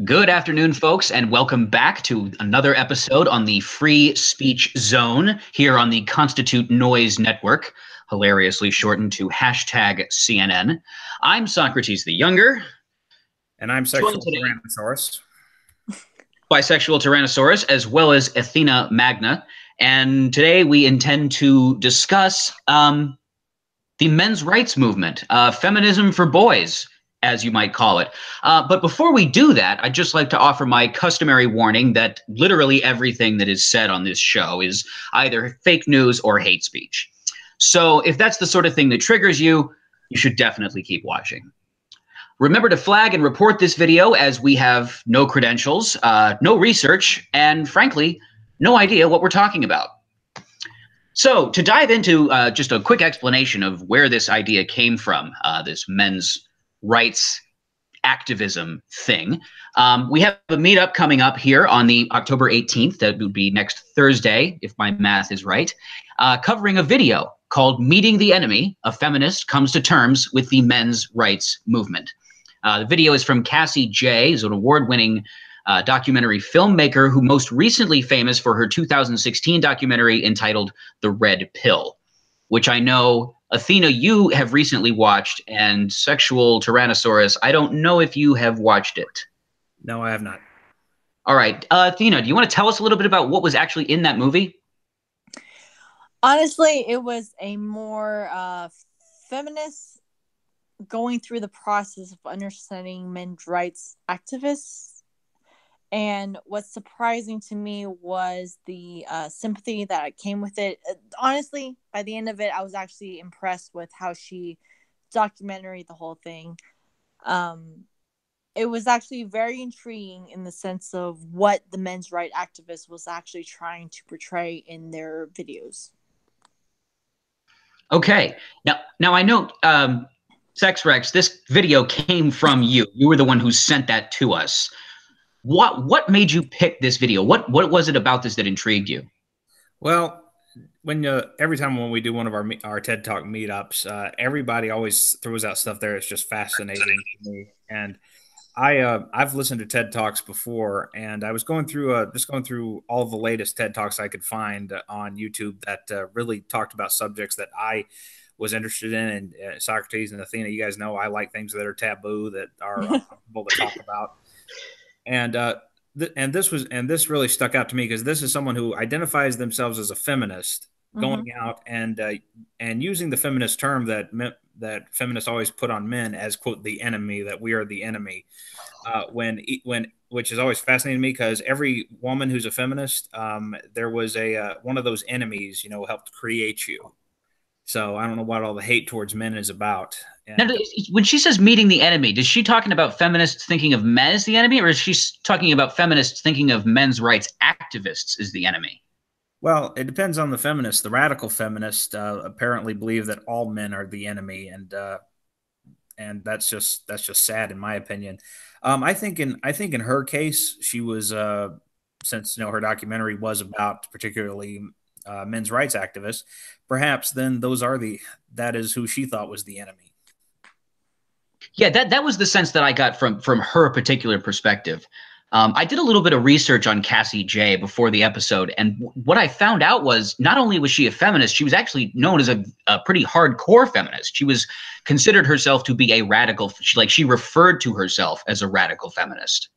Good afternoon, folks, and welcome back to another episode on the Free Speech Zone here on the Constitute Noise Network, hilariously shortened to hashtag CNN. I'm Socrates the Younger, And I'm joined sexual today Tyrannosaurus. bisexual Tyrannosaurus as well as Athena Magna. And today we intend to discuss the men's rights movement, feminism for boys, as you might call it. But before we do that, I'd just like to offer my customary warning that literally everything that is said on this show is either fake news or hate speech. So if that's the sort of thing that triggers you, you should definitely keep watching. Remember to flag and report this video as we have no credentials, no research, and frankly, no idea what we're talking about. So to dive into just a quick explanation of where this idea came from, this men's rights activism thing, we have a meetup coming up here on the October 18th. That would be next Thursday, if my math is right, covering a video called Meeting the Enemy, a Feminist Comes to Terms with the Men's Rights Movement. The video is from Cassie Jaye, who's an award-winning documentary filmmaker who most recently famous for her 2016 documentary entitled The Red Pill, which I know, Athena, you have recently watched, and Sexual Tyrannosaurus, I don't know if you have watched it. No, I have not. All right. Athena, do you want to tell us a little bit about what was actually in that movie? Honestly, it was a more feminist going through the process of understanding men's rights activists. And what's surprising to me was the sympathy that came with it. Honestly, by the end of it, I was actually impressed with how she documentary the whole thing. It was actually very intriguing in the sense of what the men's rights activist was actually trying to portray in their videos. Okay. Now I know, Sex Rex, this video came from you. You were the one who sent that to us. What made you pick this video? What was it about this that intrigued you? Well, when every time when we do one of our TED Talk meetups, everybody always throws out stuff there. It's just fascinating to me, and I've listened to TED Talks before, and I was going through just going through all the latest TED Talks I could find on YouTube that really talked about subjects that I was interested in. And Socrates and Athena, you guys know I like things that are taboo, that are uncomfortable to talk about. And this really stuck out to me because this is someone who identifies themselves as a feminist, Mm-hmm. going out and using the feminist term that feminists always put on men as, quote, the enemy, that we are the enemy. When which is always fascinating to me because every woman who's a feminist, there was a one of those enemies, helped create you. So I don't know what all the hate towards men is about. Now, And when she says meeting the enemy, is she talking about feminists thinking of men as the enemy, or is she talking about feminists thinking of men's rights activists as the enemy? Well, it depends on the feminist. The radical feminists apparently believe that all men are the enemy, and that's just sad in my opinion. I think in her case, she was since her documentary was about particularly men's rights activists. Perhaps then that is who she thought was the enemy. Yeah, that was the sense that I got from her particular perspective. I did a little bit of research on Cassie Jaye before the episode, and what I found out was not only was she a feminist, she was actually known as a pretty hardcore feminist. She was considered herself to be a radical. She referred to herself as a radical feminist.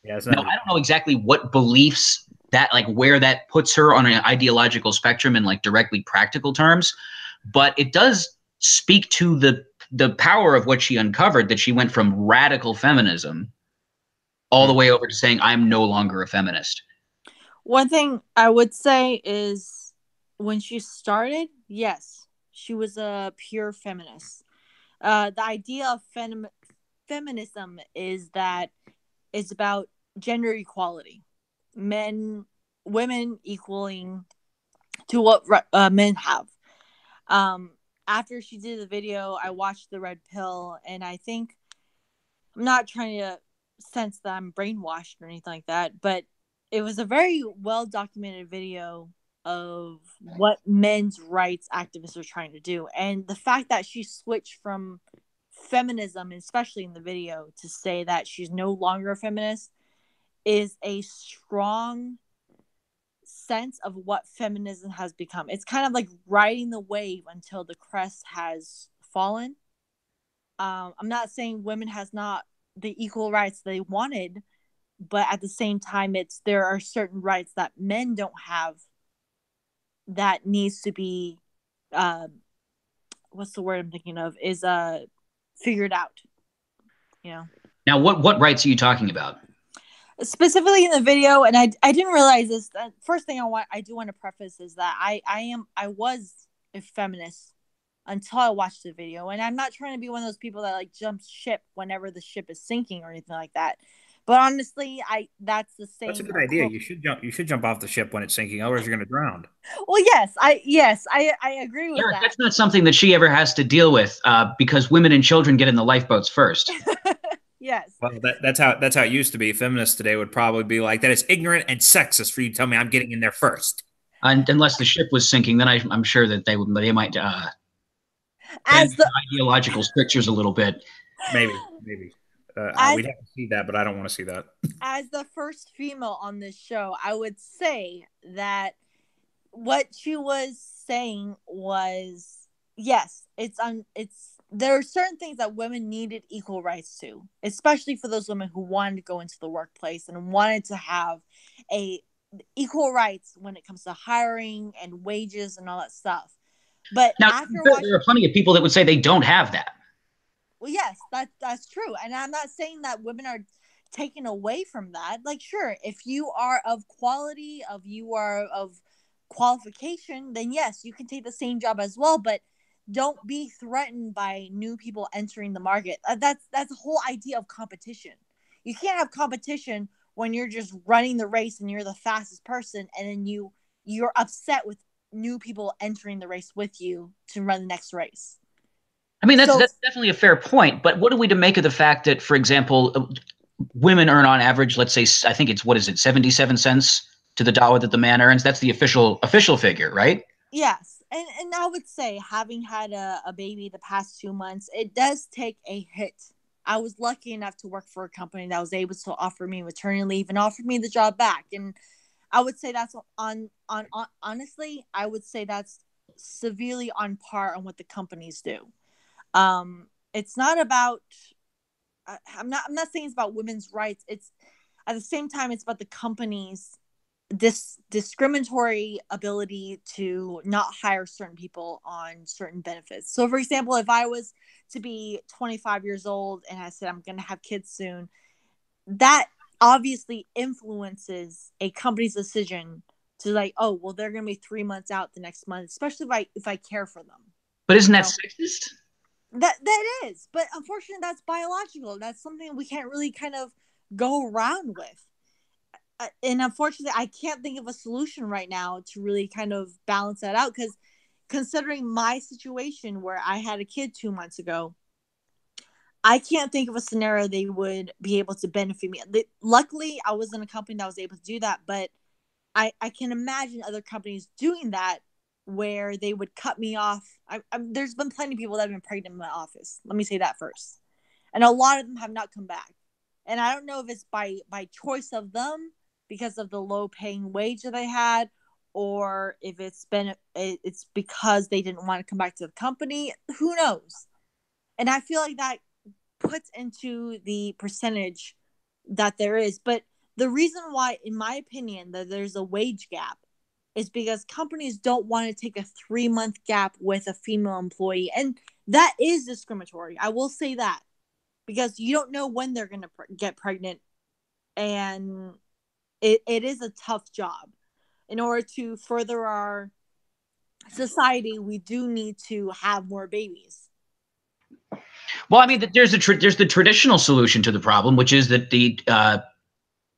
Yeah, it's Now, not. I don't know exactly what beliefs that, like, where that puts her on an ideological spectrum in like directly practical terms, but it does speak to the power of what she uncovered, that she went from radical feminism all the way over to saying I'm no longer a feminist. One thing I would say is when she started, yes, she was a pure feminist. The idea of feminism is that it's about gender equality, men, women equaling to what men have. Um, After she did the video, I watched the Red Pill, and I think I'm not trying to sense that I'm brainwashed or anything like that, but it was a very well documented video of what men's rights activists are trying to do. And the fact that she switched from feminism, especially in the video, to say that she's no longer a feminist, is a strong sense of what feminism has become. It's kind of like riding the wave until the crest has fallen. I'm not saying women has not the equal rights they wanted, but at the same time, there are certain rights that men don't have that needs to be, what's the word I'm thinking of, is figured out. You know. Now, what rights are you talking about? Specifically in the video, and I didn't realize this. The first thing I do want to preface is that I was a feminist until I watched the video, and I'm not trying to be one of those people that like jumps ship whenever the ship is sinking or anything like that. But honestly, that's the same. That's a good idea. You should jump off the ship when it's sinking, otherwise you're going to drown. Well, I agree with Eric, that. that's not something that she ever has to deal with because women and children get in the lifeboats first. Yes. Well, that's how it used to be. Feminists today would probably be like, that is ignorant and sexist for you to tell me I'm getting in there first. And unless the ship was sinking, then I'm sure that they might as the ideological strictures a little bit. Maybe. We'd have to see that, but I don't want to see that. As the first female on this show, I would say that what she was saying was, yes, there are certain things that women needed equal rights to, especially for those women who wanted to go into the workplace and wanted to have equal rights when it comes to hiring and wages and all that stuff. But now, there are plenty of people that would say they don't have that. Well, yes, that's true. And I'm not saying that women are taken away from that. Like, sure, if you are of quality, you are of qualification, then yes, you can take the same job as well. But don't be threatened by new people entering the market. That's the whole idea of competition. You can't have competition when you're just running the race and you're the fastest person, and then you're upset with new people entering the race with you to run the next race. I mean, that's definitely a fair point. But what are we to make of the fact that, for example, women earn on average, let's say, I think it's, 77 cents to the dollar that the man earns? That's the official figure, right? Yes. And I would say, having had a baby the past 2 months, it does take a hit. I was lucky enough to work for a company that was able to offer me maternity leave and offer me the job back. And I would say that's honestly, I would say that's severely on par on what the companies do. It's not about, I'm not saying it's about women's rights. It's at the same time, it's about the company's discriminatory ability to not hire certain people on certain benefits. So for example, if I was to be 25 years old and I said I'm going to have kids soon, that obviously influences a company's decision to like, oh, well, they're going to be 3 months out the next month, especially if I care for them. But isn't that sexist? That is, but unfortunately, that's biological. That's something we can't really kind of go around with. And unfortunately, I can't think of a solution right now to really kind of balance that out, because considering my situation where I had a kid 2 months ago, I can't think of a scenario they would be able to benefit me. Luckily, I was in a company that was able to do that, but I can imagine other companies doing that where they would cut me off. There's been plenty of people that have been pregnant in my office. Let me say that first. And a lot of them have not come back. And I don't know if it's by choice of them because of the low paying wage that they had, or if it's because they didn't want to come back to the company. Who knows? And I feel like that puts into the percentage that there is. But the reason why, in my opinion, that there's a wage gap is because companies don't want to take a 3-month gap with a female employee. And that is discriminatory. I will say that, because you don't know when they're going to get pregnant. And it is a tough job. In order to further our society, we do need to have more babies. Well, I mean, there's the traditional solution to the problem, which is that the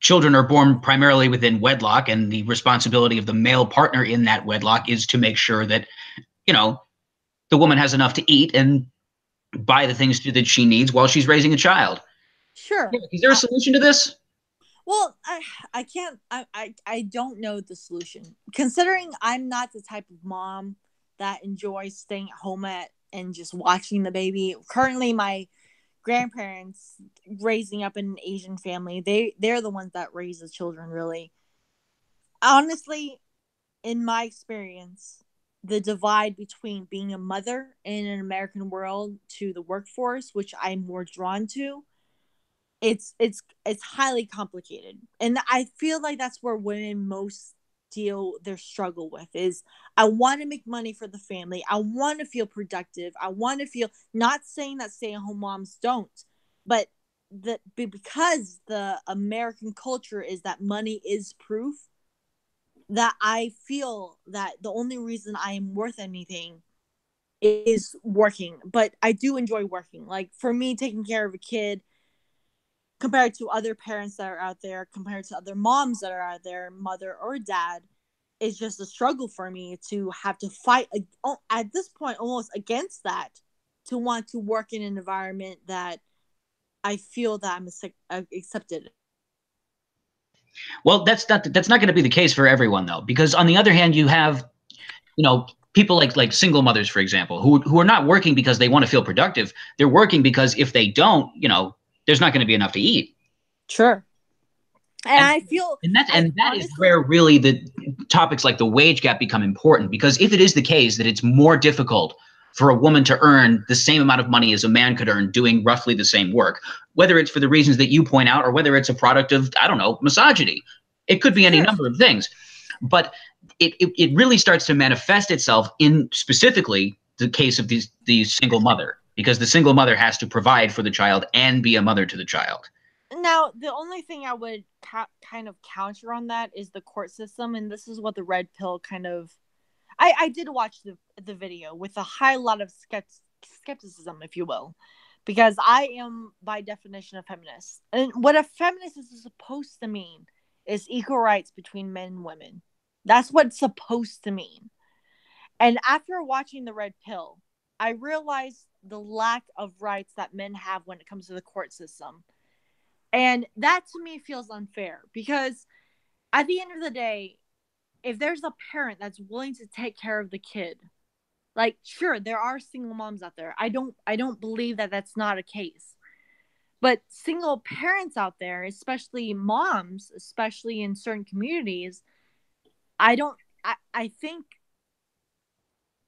children are born primarily within wedlock, and the responsibility of the male partner in that wedlock is to make sure that, the woman has enough to eat and buy the things that she needs while she's raising a child. Sure. Is there a solution to this? Well, I can't. I don't know the solution, considering I'm not the type of mom that enjoys staying at home and just watching the baby. Currently, my grandparents raising up in an Asian family. They're the ones that raise the children, really. Honestly, in my experience, the divide between being a mother in an American world to the workforce, which I'm more drawn to, it's highly complicated. And I feel like that's where women most deal their struggle with is I want to make money for the family. I want to feel productive. I want to feel, not saying that stay-at-home moms don't, but because the American culture is that money is proof, that I feel that the only reason I am worth anything is working. But I do enjoy working. Like for me, taking care of a kid compared to other parents that are out there, compared to other moms that are out there, mother or dad, is just a struggle for me to have to fight at this point almost against that, to want to work in an environment that I feel that I'm accepted. Well, that's not going to be the case for everyone though, because on the other hand, you have, people like single mothers, for example, who are not working because they want to feel productive. They're working because if they don't, there's not going to be enough to eat. Sure. And I feel, and that is where really the topics like the wage gap become important, because if it is the case that it's more difficult for a woman to earn the same amount of money as a man could earn doing roughly the same work, whether it's for the reasons that you point out or whether it's a product of, I don't know, misogyny, it could be any number of things, but it really starts to manifest itself in specifically the case of the single mother, because the single mother has to provide for the child and be a mother to the child. Now, the only thing I would kind of counter on that is the court system, and this is what the red pill kind of. I did watch the video with a high lot of skepticism, if you will, because I am by definition a feminist, and what a feminist is supposed to mean is equal rights between men and women. That's what it's supposed to mean. And after watching the red pill, I realized the lack of rights that men have when it comes to the court system. And that to me feels unfair, because at the end of the day, if there's a parent that's willing to take care of the kid, like, sure, there are single moms out there. I don't believe that that's not a case. But single parents out there, especially moms, especially in certain communities, I think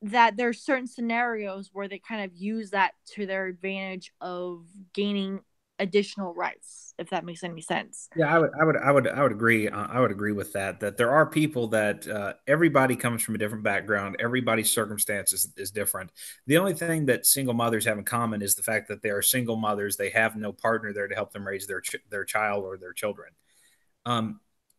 that there's certain scenarios where they kind of use that to their advantage of gaining additional rights, if that makes any sense. Yeah, I would agree. I would agree with that. That there are people that everybody comes from a different background. Everybody's circumstances is different. The only thing that single mothers have in common is the fact that they are single mothers. They have no partner there to help them raise their child or their children.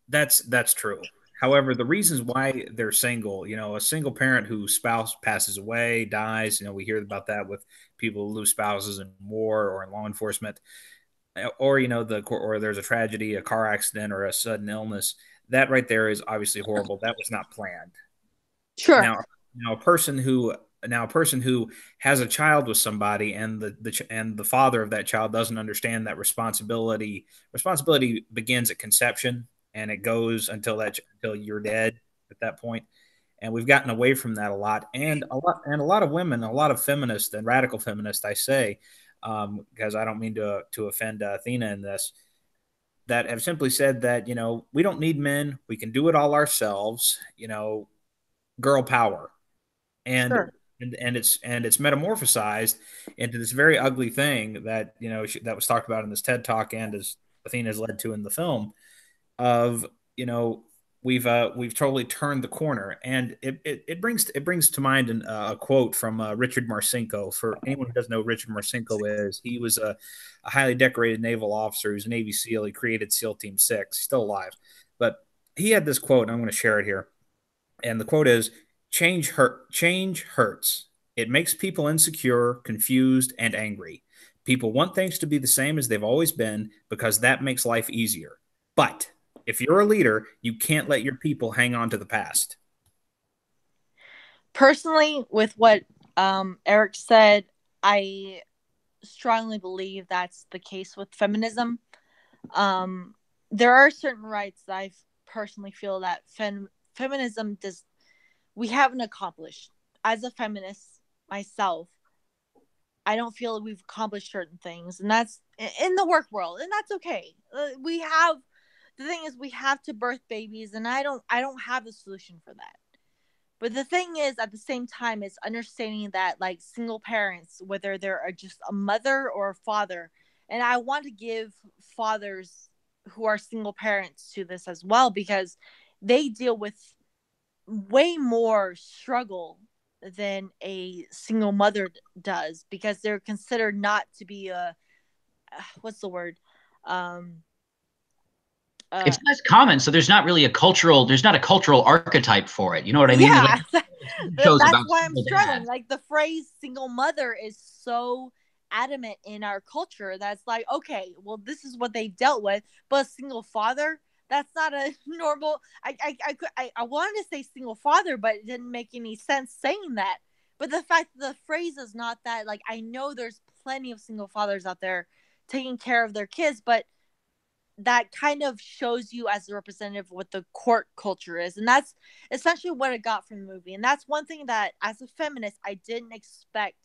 That's true. However, the reasons why they're single, a single parent whose spouse passes away, dies, we hear about that with people who lose spouses in war or in law enforcement, or or there's a tragedy, a car accident, or a sudden illness. That right there is obviously horrible. That was not planned. Sure. Now a person who has a child with somebody, and the father of that child doesn't understand that responsibility begins at conception, and it goes until you're dead at that point. And we've gotten away from that a lot, and a lot of women, a lot of feminists and radical feminists, I say, because I don't mean to offend Athena in this, that have simply said that we don't need men, we can do it all ourselves, girl power, and Sure. and it's metamorphosized into this very ugly thing that that was talked about in this TED talk, and as Athena's led to in the film, of we've totally turned the corner. And it brings to mind a quote from Richard Marcinko. For anyone who doesn't know who Richard Marcinko is, he was a highly decorated naval officer who's a Navy SEAL. He created SEAL Team 6. He's still alive, but he had this quote, and I'm going to share it here. And the quote is, change hurts. It makes people insecure, confused, and angry. People want things to be the same as they've always been because that makes life easier. But if you're a leader, you can't let your people hang on to the past. Personally, with what Eric said, I strongly believe that's the case with feminism. There are certain rights that I personally feel that feminism we haven't accomplished. As a feminist myself, I don't feel like we've accomplished certain things, and that's in the work world, and that's okay. We have the thing is we have to birth babies, and I don't have a solution for that. But the thing is, at the same time, it's understanding that like single parents, whether they're just a mother or a father, and I want to give fathers who are single parents to this as well, because they deal with way more struggle than a single mother does, because they're considered not to be a what's the word um It's less common, so there's not really there's not a cultural archetype for it. You know what I mean? yeah. Like, shows That's about why I'm single struggling. dads. Like the phrase single mother is so adamant in our culture that's like, okay, well, this is what they've dealt with, but a single father, that's not a normal. I wanted to say single father, but it didn't make any sense saying that. But the fact that the phrase is not that, like, I know there's plenty of single fathers out there taking care of their kids, but that kind of shows you as a representative what the court culture is, and that's essentially what I got from the movie. And that's one thing that as a feminist I didn't expect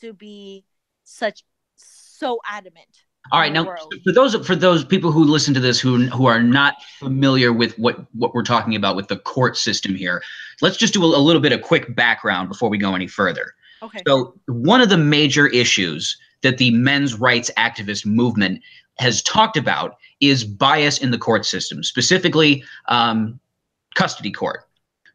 to be so adamant All in right, the now world. for those people who listen to this who are not familiar with what we're talking about with the court system here, let's just do a little bit of quick background before we go any further. Okay. So one of the major issues that the men's rights activist movement has talked about is bias in the court system, specifically custody court.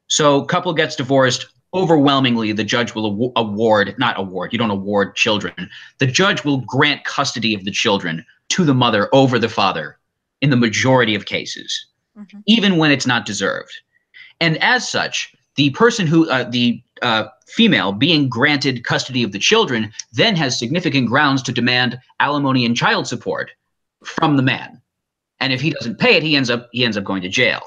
So couple gets divorced. Overwhelmingly, the judge will not award, you don't award children. The judge will grant custody of the children to the mother over the father in the majority of cases, even when it's not deserved. And as such, the person the female being granted custody of the children then has significant grounds to demand alimony and child support from the man. And if he doesn't pay it, he ends up going to jail,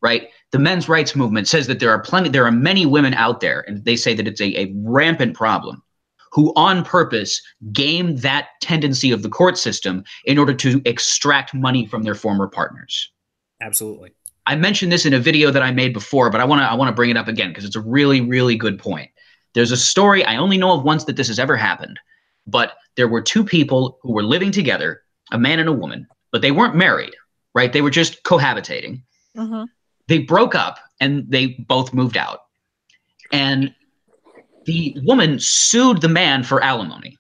right? The men's rights movement says that there are many women out there, and they say that it's a rampant problem, who on purpose game that tendency of the court system in order to extract money from their former partners. Absolutely. I mentioned this in a video that I made before, but I want to bring it up again because it's a really, really good point. There's a story, I only know of once that this has ever happened, but there were two people who were living together, a man and a woman, but they weren't married, right? They were just cohabitating. They broke up and they both moved out. And the woman sued the man for alimony.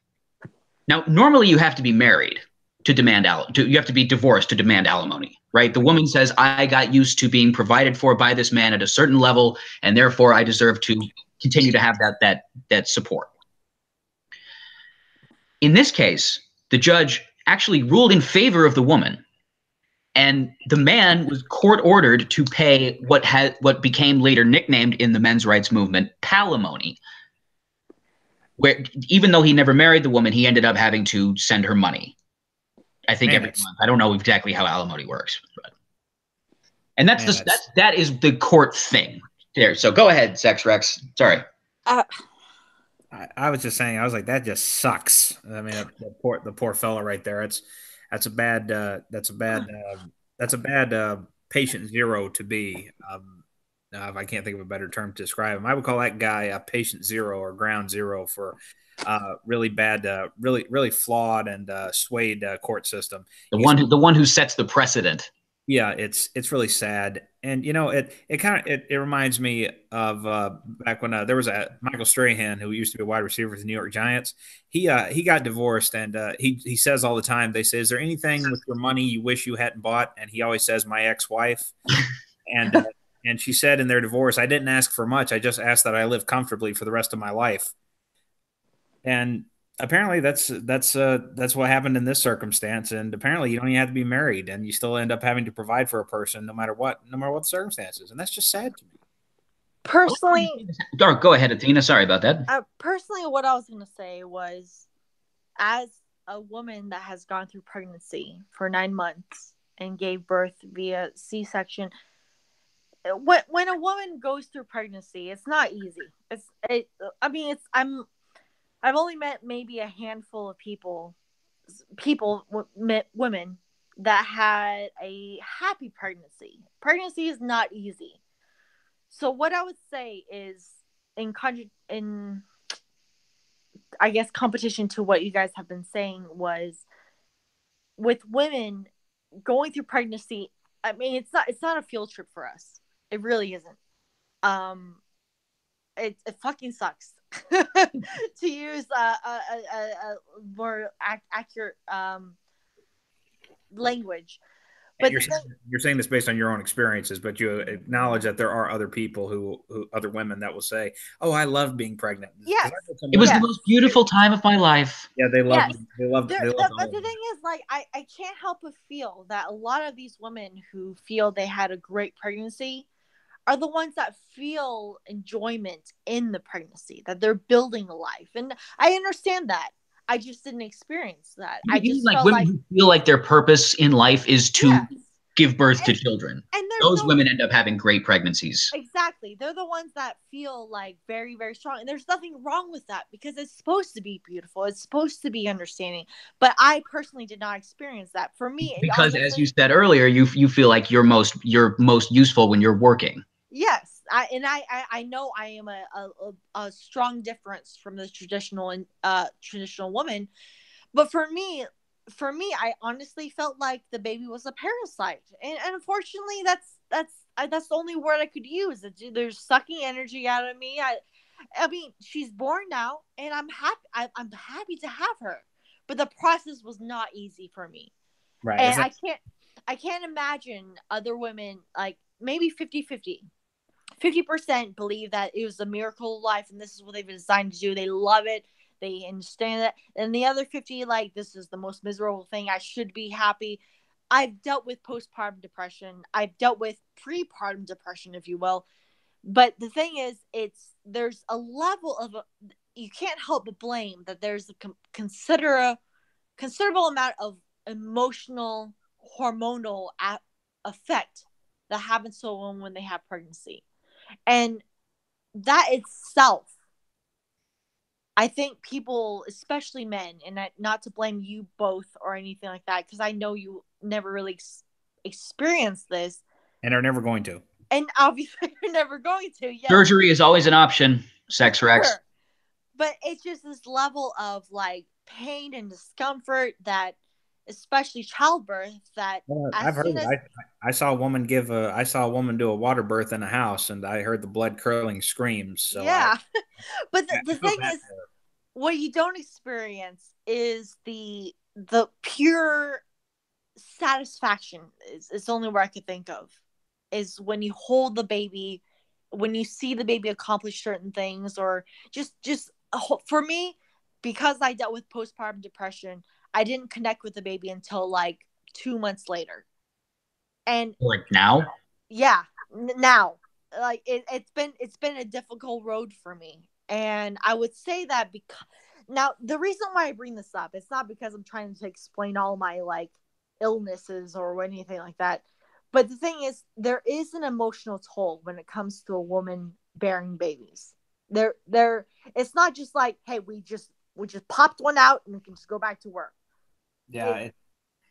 Now, normally you have to be married to demand you have to be divorced to demand alimony, right? The woman says, I got used to being provided for by this man at a certain level, and therefore I deserve to continue to have that support. In this case, the judge actually ruled in favor of the woman, and the man was court ordered to pay what became later nicknamed in the men's rights movement palimony, where even though he never married the woman, he ended up having to send her money. I think every month. I don't know exactly how alimony works, and that is the court thing there. So go ahead, Sex Rex. Sorry. I was just saying. I was like, that just sucks. I mean, the poor fella right there. That's a bad patient zero to be. If I can't think of a better term to describe him, I would call that guy a patient zero or ground zero for really bad, really flawed and swayed court system. The one who sets the precedent. Yeah, it's really sad, and it reminds me of back when there was a Michael Strahan who used to be a wide receiver for the New York Giants. He got divorced, and he says all the time. They say, "Is there anything with your money you wish you hadn't bought?" And he always says, "My ex-wife," and she said in their divorce, "I didn't ask for much. I just asked that I live comfortably for the rest of my life." And apparently that's what happened in this circumstance. And apparently you don't even have to be married, and you still end up having to provide for a person no matter what the circumstances. And that's just sad to me. Personally, go ahead, Athena. Sorry about that. Personally, what I was going to say was, as a woman that has gone through pregnancy for 9 months and gave birth via C-section, when a woman goes through pregnancy, it's not easy. I've only met maybe a handful of women that had a happy pregnancy. Pregnancy is not easy. So what I would say is, I I guess, competition to what you guys have been saying was with women going through pregnancy. I mean, it's not a field trip for us. It really isn't. It fucking sucks to use a more accurate language. But you're saying this based on your own experiences, but you acknowledge that there are other people who other women that will say, "Oh, I love being pregnant." Yes, it was the most beautiful time of my life. Yeah, they love. Yes. They love. But the thing is, like, I can't help but feel that a lot of these women who feel they had a great pregnancy are the ones that feel enjoyment in the pregnancy, that they're building a life. And I understand that. I just didn't experience that. I just like felt women who feel like their purpose in life is to give birth to children. And those women end up having great pregnancies. Exactly. They're the ones that feel like very, very strong. And there's nothing wrong with that because it's supposed to be beautiful. It's supposed to be understanding. But I personally did not experience that. For me, because honestly, as you said earlier, you feel like you're most useful when you're working. Yes, I know I am a strong difference from the traditional woman, but for me, I honestly felt like the baby was a parasite, and unfortunately, that's the only word I could use. There's sucking energy out of me. I mean, she's born now, and I'm happy. I'm happy to have her, but the process was not easy for me. Right, and I can't imagine other women, like maybe 50-50. 50% believe that it was a miracle of life and this is what they've been designed to do. They love it. They understand it. And the other 50, like, this is the most miserable thing. I should be happy. I've dealt with postpartum depression. I've dealt with prepartum depression, if you will. But the thing is, there's a level of you can't help but blame that there's a considerable amount of emotional, hormonal effect that happens to a woman when they have pregnancy. And that itself, I think people, especially men, and not to blame you both or anything like that, because I know you never really experienced this. And are never going to. And obviously you're never going to. Yes. Surgery is always an option, sex Rex. Sure. But it's just this level of, like, pain and discomfort that, especially childbirth, that I've heard it. I saw a woman do a water birth in a house, and I heard the blood curdling screams. So yeah. But the thing is, what you don't experience is the pure satisfaction. It's the only word I could think of, is when you hold the baby, when you see the baby accomplish certain things, or just for me, because I dealt with postpartum depression, I didn't connect with the baby until like 2 months later. And like now? Yeah, now. Like it's been a difficult road for me. And I would say that because now the reason why I bring this up, it's not because I'm trying to explain all my, like, illnesses or anything like that. But the thing is, there is an emotional toll when it comes to a woman bearing babies. There it's not just like, hey, we just popped one out and we can just go back to work. Yeah,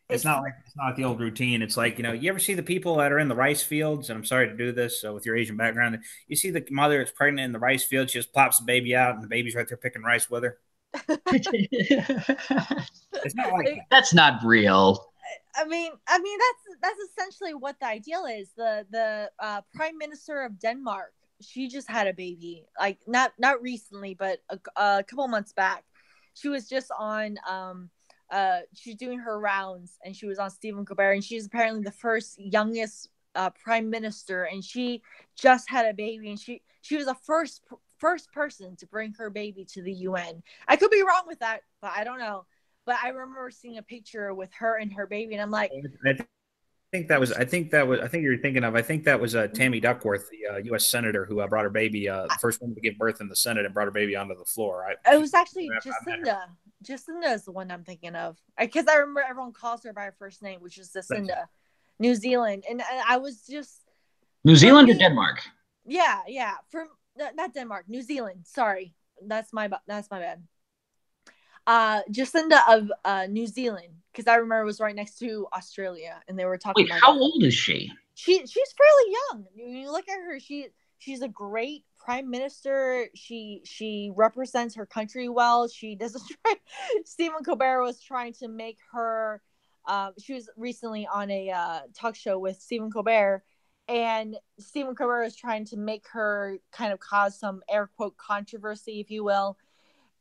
it's not like the old routine. It's like, you ever see the people that are in the rice fields? And I'm sorry to do this with your Asian background. You see the mother that's pregnant in the rice field. She just plops the baby out, and the baby's right there picking rice with her. It's not like that. That's not real. I mean that's essentially what the ideal is. The Prime Minister of Denmark, she just had a baby, like not recently, but a couple months back. She was just on she's doing her rounds, and she was on Stephen Colbert, and she's apparently the first youngest prime minister, and she just had a baby, and she was the first person to bring her baby to the UN. I could be wrong with that, but I don't know. But I remember seeing a picture with her and her baby, and I'm like, I think you're thinking of, I think that was Tammy Duckworth, the U.S. senator who brought her baby, the first woman to give birth in the Senate, and brought her baby onto the floor. It was actually Jacinda. Jacinda is the one I'm thinking of, because I remember everyone calls her by her first name, which is Jacinda. New Zealand, and I was just New Zealand or Denmark? Yeah, from not Denmark, New Zealand. Sorry, that's my bad. Jacinda of New Zealand, because I remember it was right next to Australia, and they were talking. Wait, how old is she? She's fairly young. You look at her; She's a great prime minister. She represents her country well. She doesn't try. Stephen Colbert was trying to make her. She was recently on a talk show with Stephen Colbert, and Stephen Colbert was trying to make her kind of cause some air quote controversy, if you will.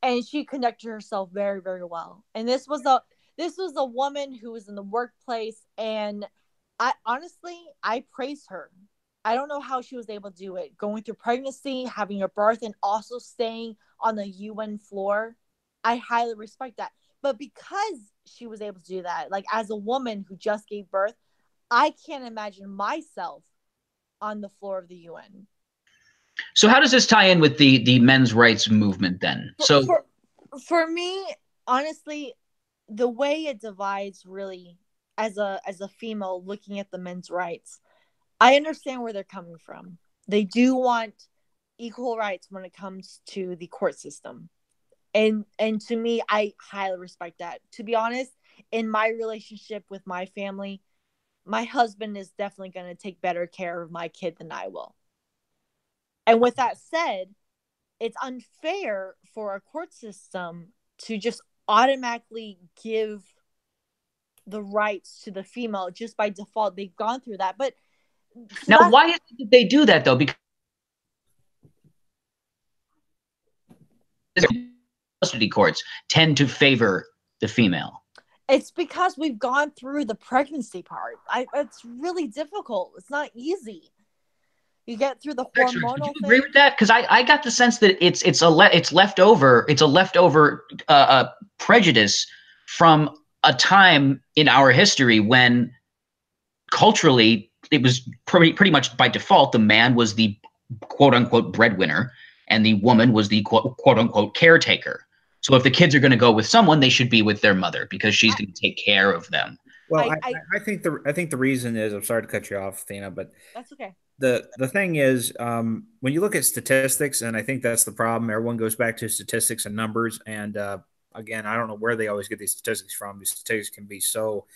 And she conducted herself very, very well. And this was a woman who was in the workplace, and I honestly I praise her. I don't know how she was able to do it, going through pregnancy, having a birth, and also staying on the UN floor. I highly respect that. But because she was able to do that, like as a woman who just gave birth, I can't imagine myself on the floor of the UN. So how does this tie in with the men's rights movement then? For me, honestly, the way it divides really as a female looking at the men's rights, I understand where they're coming from. They do want equal rights when it comes to the court system. And to me, I highly respect that. To be honest, in my relationship with my family, my husband is definitely going to take better care of my kid than I will. And with that said, it's unfair for a court system to just automatically give the rights to the female just by default. They've gone through that. But so now, why is it that they do that, though? Because custody courts tend to favor the female. It's because we've gone through the pregnancy part. It's really difficult. It's not easy. You get through the hormonal thing. Do you agree with that? Because I got the sense that it's leftover prejudice from a time in our history when culturally it was pretty much by default the man was the quote unquote breadwinner and the woman was the quote unquote caretaker. So if the kids are going to go with someone, they should be with their mother because she's going to take care of them. Well, I think the reason is, I'm sorry to cut you off, Athena, but that's okay. The thing is, when you look at statistics, and I think that's the problem, everyone goes back to statistics and numbers. And again, I don't know where they always get these statistics from. These statistics can be so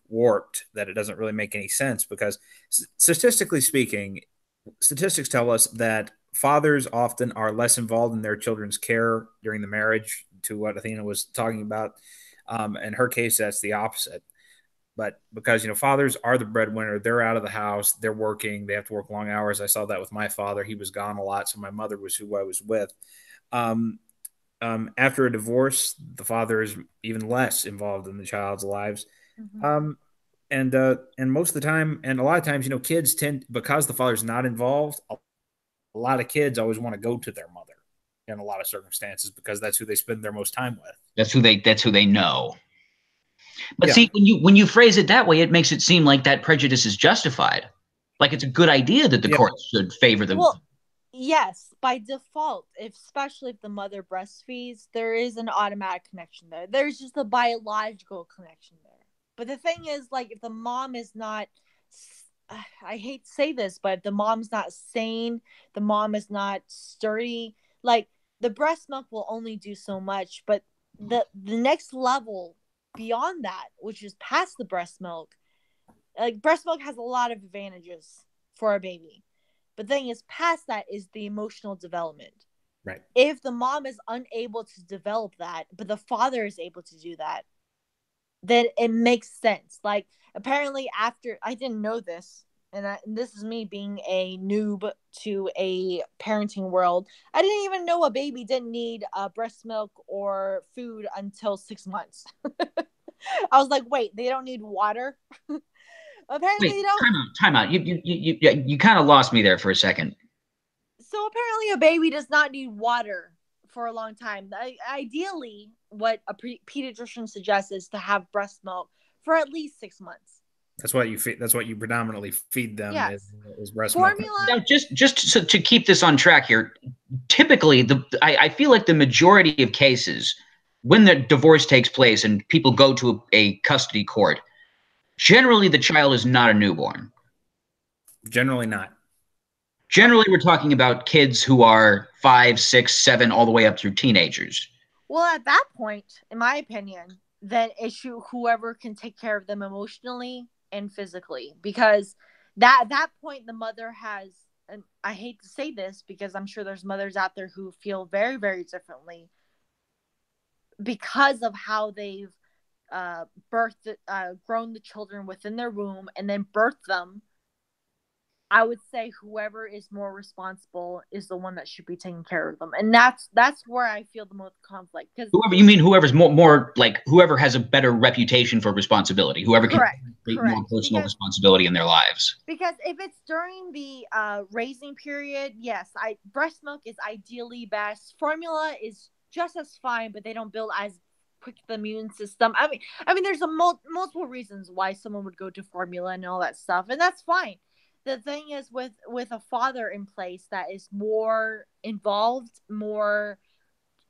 warped that it doesn't really make any sense because statistically speaking, statistics tell us that fathers often are less involved in their children's care during the marriage, to what Athena was talking about. In her case, that's the opposite. But because, fathers are the breadwinner, they're out of the house, they're working, they have to work long hours. I saw that with my father. He was gone a lot, so my mother was who I was with. After a divorce, the father is even less involved in the child's lives. Mm-hmm. And most of the time, and a lot of times, kids tend, because the father's not involved, a lot of kids always want to go to their mother in a lot of circumstances because that's who they spend their most time with. That's who they know. But yeah. See, when you phrase it that way, it makes it seem like that prejudice is justified. Like it's a good idea that the courts should favor them. Well, yes, by default, especially if the mother breastfeeds, there is an automatic connection there. There's just a biological connection there. But the thing is, like, if the mom is not, I hate to say this, but if the mom's not sane, the mom is not sturdy, like, the breast milk will only do so much. But the next level beyond that, which is past the breast milk, like, breast milk has a lot of advantages for a baby. But the thing is, past that is the emotional development. Right. If the mom is unable to develop that, but the father is able to do that, then it makes sense. Like, apparently after, I didn't know this, and this is me being a noob to a parenting world. I didn't even know a baby didn't need breast milk or food until 6 months. I was like, wait, they don't need water? Apparently they don't. Time out. You kind of lost me there for a second. So apparently a baby does not need water for a long time. Ideally, what a pediatrician suggests is to have breast milk for at least 6 months. That's what you feed. That's what you predominantly feed them. Yes. is breast formula. Now, Milk. just to keep this on track here, typically I feel like the majority of cases when the divorce takes place and people go to a custody court, generally the child is not a newborn. Generally not. Generally, we're talking about kids who are 5, 6, 7, all the way up through teenagers. Well, at that point, in my opinion, then issue whoever can take care of them emotionally and physically, because that point the mother has and I hate to say this because I'm sure there's mothers out there who feel very, very differently because of how they've grown the children within their womb and then birthed them. I would say whoever is more responsible is the one that should be taking care of them, and that's where I feel the most conflict. Because whoever's more like whoever has a better reputation for responsibility, whoever can take more personal responsibility in their lives. Because if it's during the raising period, yes, breast milk is ideally best. Formula is just as fine, but they don't build as quick the immune system. I mean, there's multiple reasons why someone would go to formula and all that stuff, and that's fine. The thing is with a father in place that is more involved, more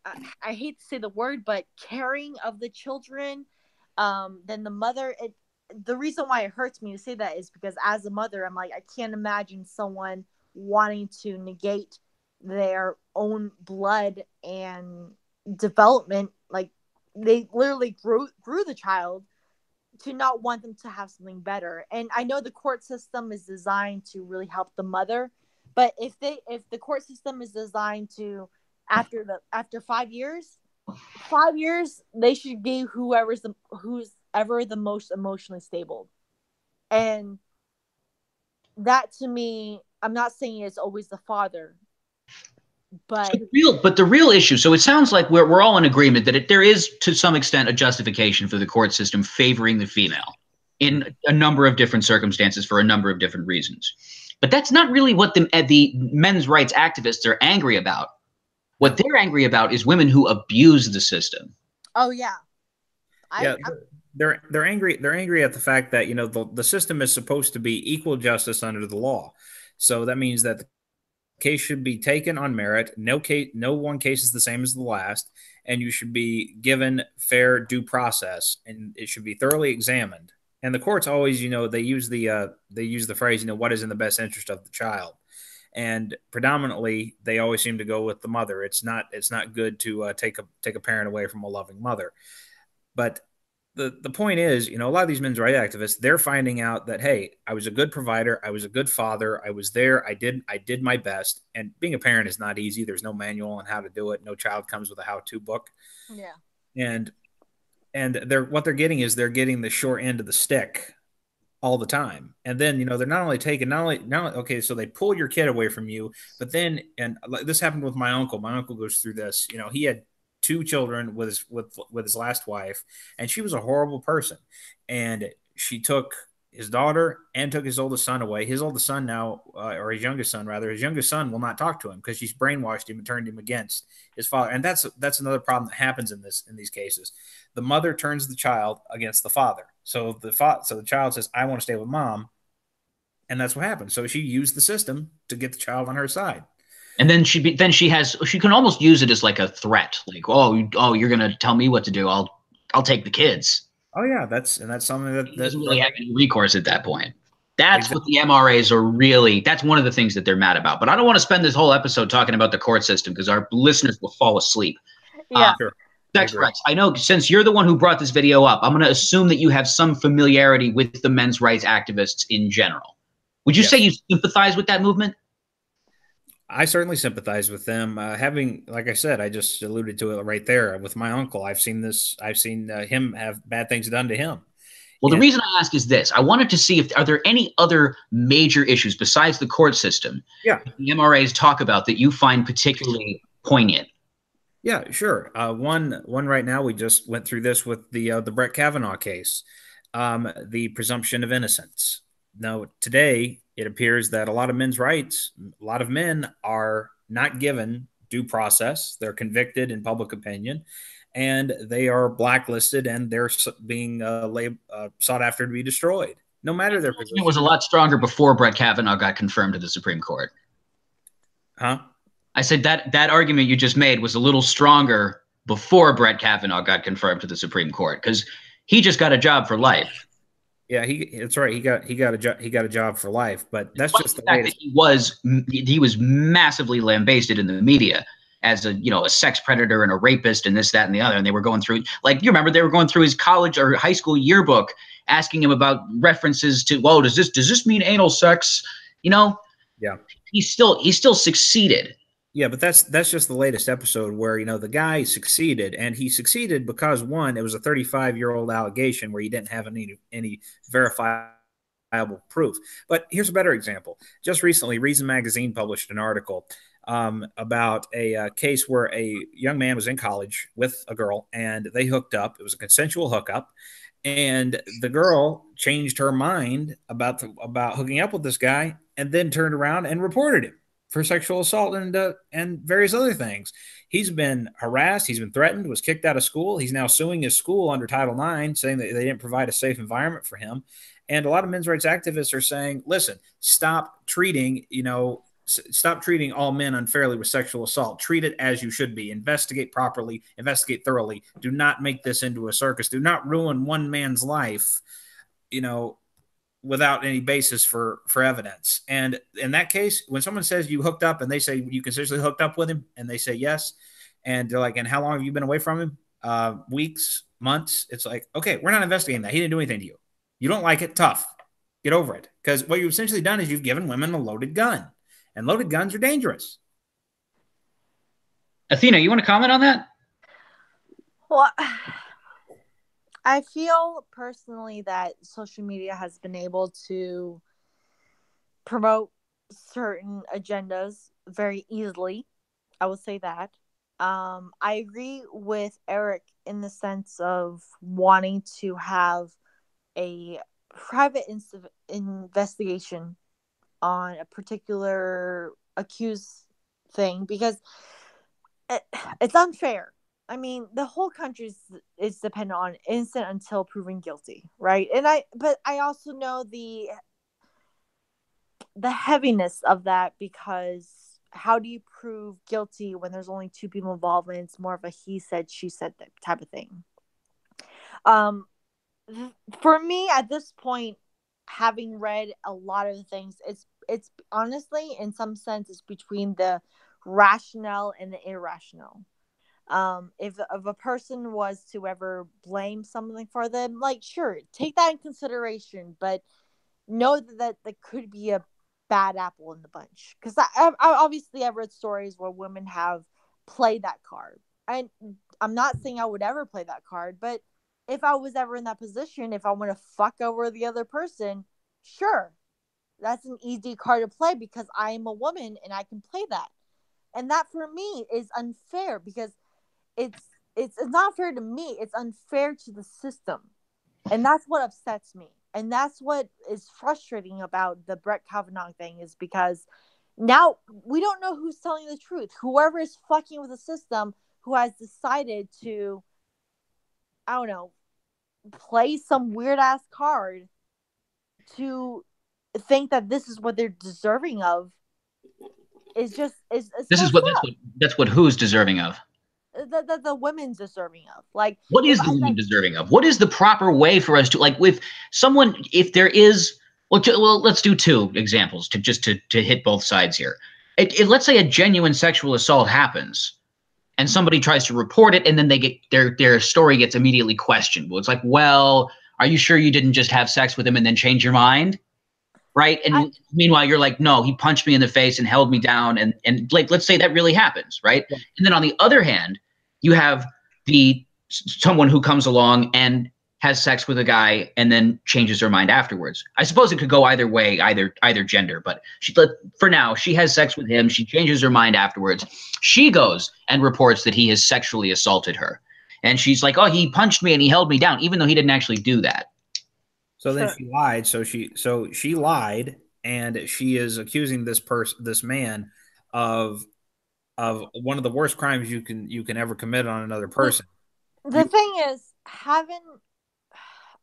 I hate to say the word, but caring of the children than the mother. The reason why it hurts me to say that is because as a mother, I'm like, I can't imagine someone wanting to negate their own blood and development. Like, they literally grew the child to not want them to have something better. And I know the court system is designed to really help the mother, but if the court system is designed to after 5 years, they should be who's ever the most emotionally stable. And that, to me, I'm not saying it's always the father, but the real issue. So it sounds like we're all in agreement that there is, to some extent, a justification for the court system favoring the female in a number of different circumstances for a number of different reasons. But that's not really what the men's rights activists are angry about. What they're angry about is women who abuse the system. Oh yeah, they're angry. They're angry at the fact that the system is supposed to be equal justice under the law. So that means that the case should be taken on merit. No one case is the same as the last, and you should be given fair due process, and it should be thoroughly examined. And the courts always, they use the phrase, what is in the best interest of the child, and predominantly they always seem to go with the mother. It's not good to take a parent away from a loving mother. But the point is, a lot of these men's rights activists, they're finding out that, hey, I was a good provider, I was a good father, I was there, I did my best. And being a parent is not easy. There's no manual on how to do it. No child comes with a how-to book. Yeah. And what they're getting is they're getting the short end of the stick all the time. And then, they're not only okay, so they pull your kid away from you, but then, and this happened with my uncle. My uncle goes through this. He had 2 children with his last wife, and she was a horrible person. And she took his daughter and took his oldest son away. His oldest son now, or his youngest son rather, his youngest son will not talk to him because she's brainwashed him and turned him against his father. And that's another problem that happens in these cases. The mother turns the child against the father. So the child says, I want to stay with mom. And that's what happens. So she used the system to get the child on her side. And then she can almost use it as like a threat, like, oh, you're gonna tell me what to do. I'll take the kids. Oh yeah, that's something that doesn't really have any recourse at that point. That's exactly what the MRAs are really. That's one of the things that they're mad about. But I don't want to spend this whole episode talking about the court system because our listeners will fall asleep. Yeah. Sure. Sex rights. I know, since you're the one who brought this video up, I'm going to assume that you have some familiarity with the men's rights activists in general. Would you say you sympathize with that movement? I certainly sympathize with them. Like I said, I just alluded to it right there with my uncle. I've seen him have bad things done to him. Well, the reason I ask is this. I wanted to see are there any other major issues besides the court system that the MRAs talk about that you find particularly poignant? Yeah, sure. One right now, we just went through this with the Brett Kavanaugh case, the presumption of innocence. Now, today, it appears that a lot of men are not given due process. They're convicted in public opinion, and they are blacklisted, and they're being sought after to be destroyed, no matter their position. It was a lot stronger before Brett Kavanaugh got confirmed to the Supreme Court. Huh? I said that argument you just made was a little stronger before Brett Kavanaugh got confirmed to the Supreme Court, because he just got a job for life. Yeah, that's right. He got a job for life, but that's just the fact that he was massively lambasted in the media as a sex predator and a rapist and this, that, and the other. And they were going through, like, you remember they were going through his college or high school yearbook, asking him about references to, whoa, does this mean anal sex? Yeah. he still succeeded. Yeah, but that's just the latest episode where, you know, the guy succeeded, and he succeeded because, one, it was a 35-year-old allegation where he didn't have any verifiable proof. But here's a better example. Just recently, Reason Magazine published an article about a case where a young man was in college with a girl, and they hooked up. It was a consensual hookup, and the girl changed her mind about hooking up with this guy, and then turned around and reported him for sexual assault and various other things. He's been harassed. He's been threatened, was kicked out of school. He's now suing his school under Title IX, saying that they didn't provide a safe environment for him. And a lot of men's rights activists are saying, listen, stop treating all men unfairly with sexual assault. Treat it as you should be. Investigate properly. Investigate thoroughly. Do not make this into a circus. Do not ruin one man's life, without any basis for evidence. And in that case, when someone says you hooked up and they say you consensually hooked up with him and they say yes, and they're like, and how long have you been away from him? Weeks, months. It's like, okay, we're not investigating that. He didn't do anything to you. You don't like it? Tough. Get over it. Because what you've essentially done is you've given women a loaded gun, and loaded guns are dangerous. Athena, you want to comment on that? Well, I feel personally that social media has been able to promote certain agendas very easily. I would say that. I agree with Eric in the sense of wanting to have a private investigation on a particular accused thing, because it's unfair. I mean, the whole country is dependent on innocent until proven guilty, right? But I also know the heaviness of that, because how do you prove guilty when there's only two people involved and it's more of a he said, she said type of thing? For me, at this point, having read a lot of things, it's honestly, in some sense, it's between the rationale and the irrational. If a person was to ever blame something for them, like, sure, take that in consideration, but know that there could be a bad apple in the bunch. Because I obviously I've read stories where women have played that card. I'm not saying I would ever play that card, but if I was ever in that position, if I want to fuck over the other person, sure, that's an easy card to play because I am a woman and I can play that. And that for me is unfair, because it's not fair to me. It's unfair to the system. And that's what upsets me. And that's what is frustrating about the Brett Kavanaugh thing, is because now we don't know who's telling the truth. Whoever is fucking with the system, who has decided to, I don't know, play some weird ass card to think that this is what they're deserving of, is just that's what who's deserving of. The women's deserving of. Like, what is the woman deserving of? What is the proper way for us to, like, with someone, if there is, well, let's do two examples to hit both sides here. Let's say a genuine sexual assault happens and somebody tries to report it, and then they get their story gets immediately questioned. Well, it's like, well, are you sure you didn't just have sex with him and then change your mind? Right. And meanwhile, you're like, no, he punched me in the face and held me down. And like, let's say that really happens. Right. Yeah. And then on the other hand, you have someone who comes along and has sex with a guy and then changes her mind afterwards. I suppose it could go either way, either gender. But for now, she has sex with him. She changes her mind afterwards. She goes and reports that he has sexually assaulted her. And she's like, oh, he punched me and he held me down, even though he didn't actually do that. So then she lied. So she lied, and she is accusing this man of one of the worst crimes you can ever commit on another person. The thing is,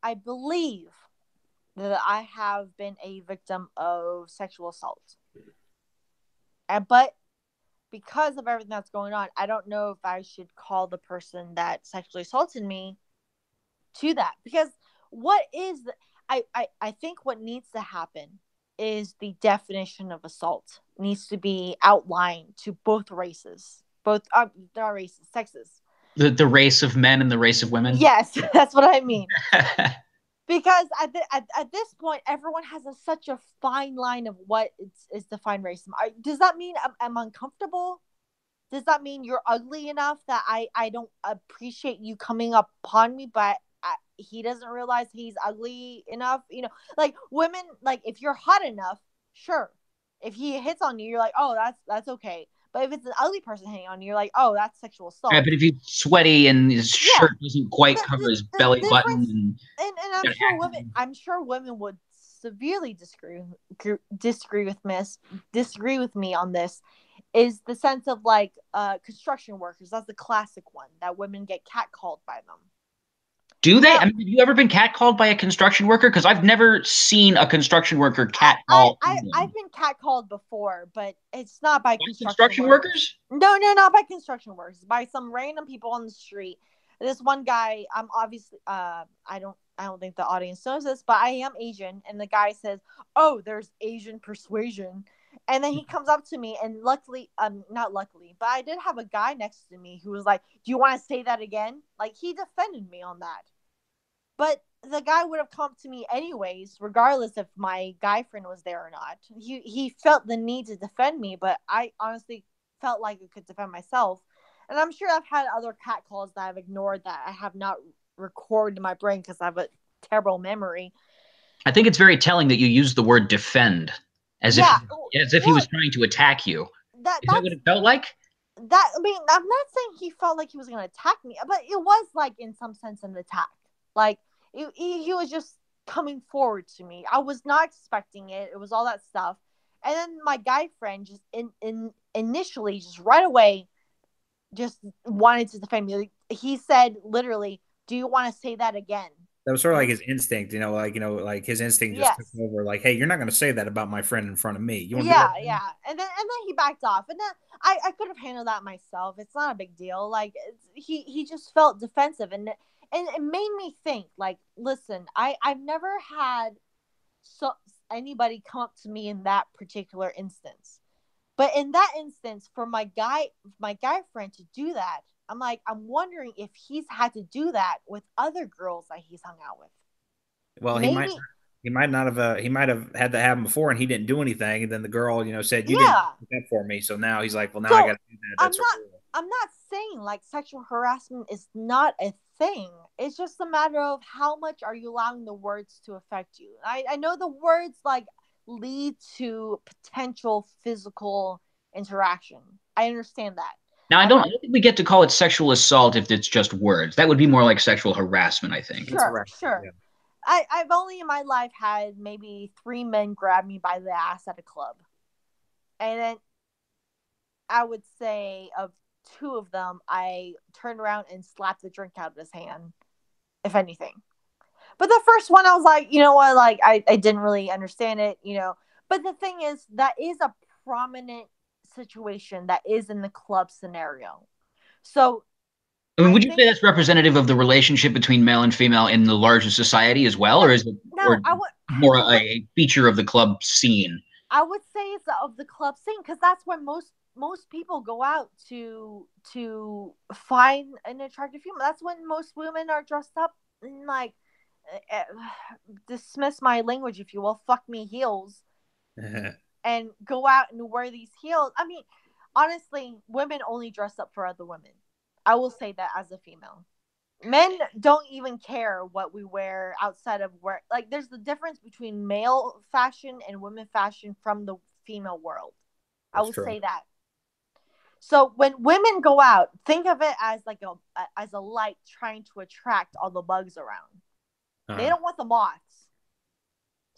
I believe that I have been a victim of sexual assault, but because of everything that's going on, I don't know if I should call the person that sexually assaulted me to that, because what is I think what needs to happen is the definition of assault needs to be outlined to both races, there are races, sexes. The race of men and the race of women. Yes, that's what I mean. Because at this point, everyone has such a fine line of what is defined racism. Does that mean I'm uncomfortable? Does that mean you're ugly enough that I don't appreciate you coming upon me, but he doesn't realize he's ugly enough? You know, like women, like if you're hot enough, sure. If he hits on you, you're like, oh, that's okay. But if it's an ugly person hitting on you, you're like, oh, that's sexual assault. Right, but if he's sweaty and his shirt doesn't quite cover his belly button, and I'm sure women would severely disagree with me on this, is the sense of like construction workers. That's the classic one, that women get catcalled by them. Do they? I mean, have you ever been catcalled by a construction worker? Because I've never seen a construction worker catcall. I've been catcalled before, but it's not by construction workers. No, not by construction workers. By some random people on the street. This one guy, I'm obviously, I don't think the audience knows this, but I am Asian, and the guy says, "Oh, there's Asian persuasion," and then he comes up to me, and luckily, not luckily, but I did have a guy next to me who was like, "Do you want to say that again?" Like, he defended me on that. But the guy would have come to me anyways, regardless if my guy friend was there or not. He felt the need to defend me, but I honestly felt like I could defend myself. And I'm sure I've had other catcalls that I've ignored that I have not recorded in my brain because I have a terrible memory. I think it's very telling that you use the word defend as if he was trying to attack you. Is that what it felt like? I mean, I'm not saying he felt like he was going to attack me, but it was like in some sense an attack. Like he was just coming forward to me. I was not expecting it. It was all that stuff. And then my guy friend just initially, just right away, just wanted to defend me. Like, he said literally, "Do you want to say that again?" That was sort of like his instinct, like his instinct just took over. Like, hey, you're not going to say that about my friend in front of me. You want yeah. And then he backed off, and then I could have handled that myself. It's not a big deal. Like, he just felt defensive, and it made me think. Like, listen, I've never had anybody come up to me in that particular instance, but in that instance, for my guy friend to do that, I'm wondering if he's had to do that with other girls that he's hung out with. Well, maybe. he might not have he might have had that happen before, and he didn't do anything, and then the girl, said, you didn't do that for me, so now he's like, well, now I got to do that. I'm not saying like sexual harassment is not a thing. It's just a matter of how much are you allowing the words to affect you. I know the words like lead to potential physical interaction. I understand that. Now, I don't think we get to call it sexual assault if it's just words. That would be more like sexual harassment, I think. Sure. Yeah. I've only in my life had maybe 3 men grab me by the ass at a club. And then I would say of 2 of them, I turned around and slapped the drink out of his hand, if anything. But the first one, I was like, you know what? Like, I didn't really understand it, But the thing is, that is a prominent situation that is in the club scenario. So would you say that's representative of the relationship between male and female in the larger society as well, or is it more a feature of the club scene? I would say it's of the club scene, because that's where most people go out to find an attractive female. That's when most women are dressed up in, like, dismiss my language, if you will, fuck me heels. And go out and wear these heels. I mean, honestly, women only dress up for other women. I will say that as a female. Men don't even care what we wear outside of work. Like, there's the difference between male fashion and women fashion from the female world. I will say that. So when women go out, think of it as like a light trying to attract all the bugs around. They don't want the moths.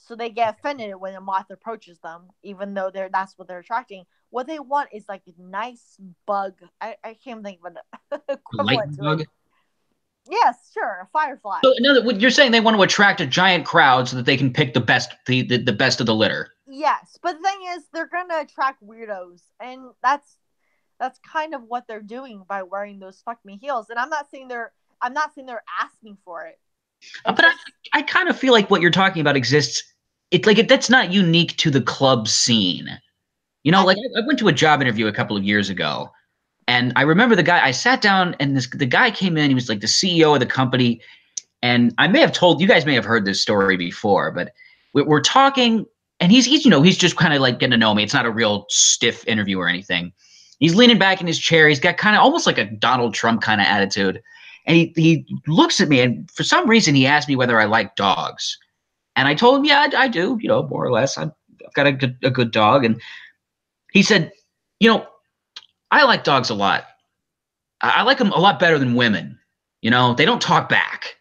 So they get offended when a moth approaches them, even though that's what they're attracting. What they want is like a nice bug. I can't think of an equivalent to bug? It. Yes, sure, a firefly. So you're saying they want to attract a giant crowd so that they can pick the best of the litter. Yes, but the thing is, they're gonna attract weirdos, and that's kind of what they're doing by wearing those fuck me heels. And I'm not saying they're asking for it. But I kind of feel like what you're talking about exists. It's like that's not unique to the club scene. Like I went to a job interview a couple of years ago, and I remember the guy. I sat down, and the guy came in. He was like the CEO of the company, And I may have told you guys may have heard this story before, but we're talking, and he's he's just kind of like getting to know me. It's not a real stiff interview or anything. He's leaning back in his chair. He's got kind of almost like a Donald Trump kind of attitude. And he looks at me, and for some reason he asked me whether I like dogs. And I told him, yeah, I do, more or less. I've got a good dog. And he said, I like dogs a lot. I like them a lot better than women. They don't talk back.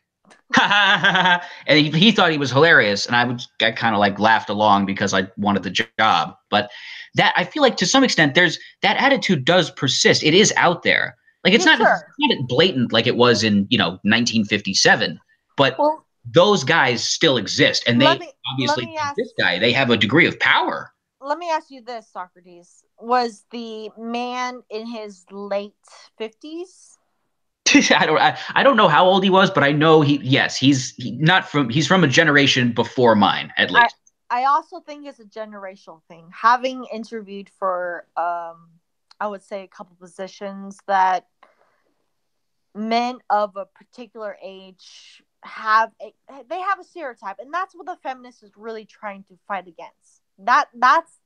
And he thought he was hilarious, and I kind of like laughed along because I wanted the job. But that, I feel like to some extent that attitude does persist. It is out there. Like it's not blatant like it was in 1957, but those guys still exist, and obviously this guy, they have a degree of power. Let me ask you this, Socrates: was the man in his late 50s? I don't know how old he was, but I know he's from a generation before mine, at least. I also think it's a generational thing. Having interviewed for I would say a couple positions that men of a particular age have a stereotype, and that's what the feminist is really trying to fight against. That's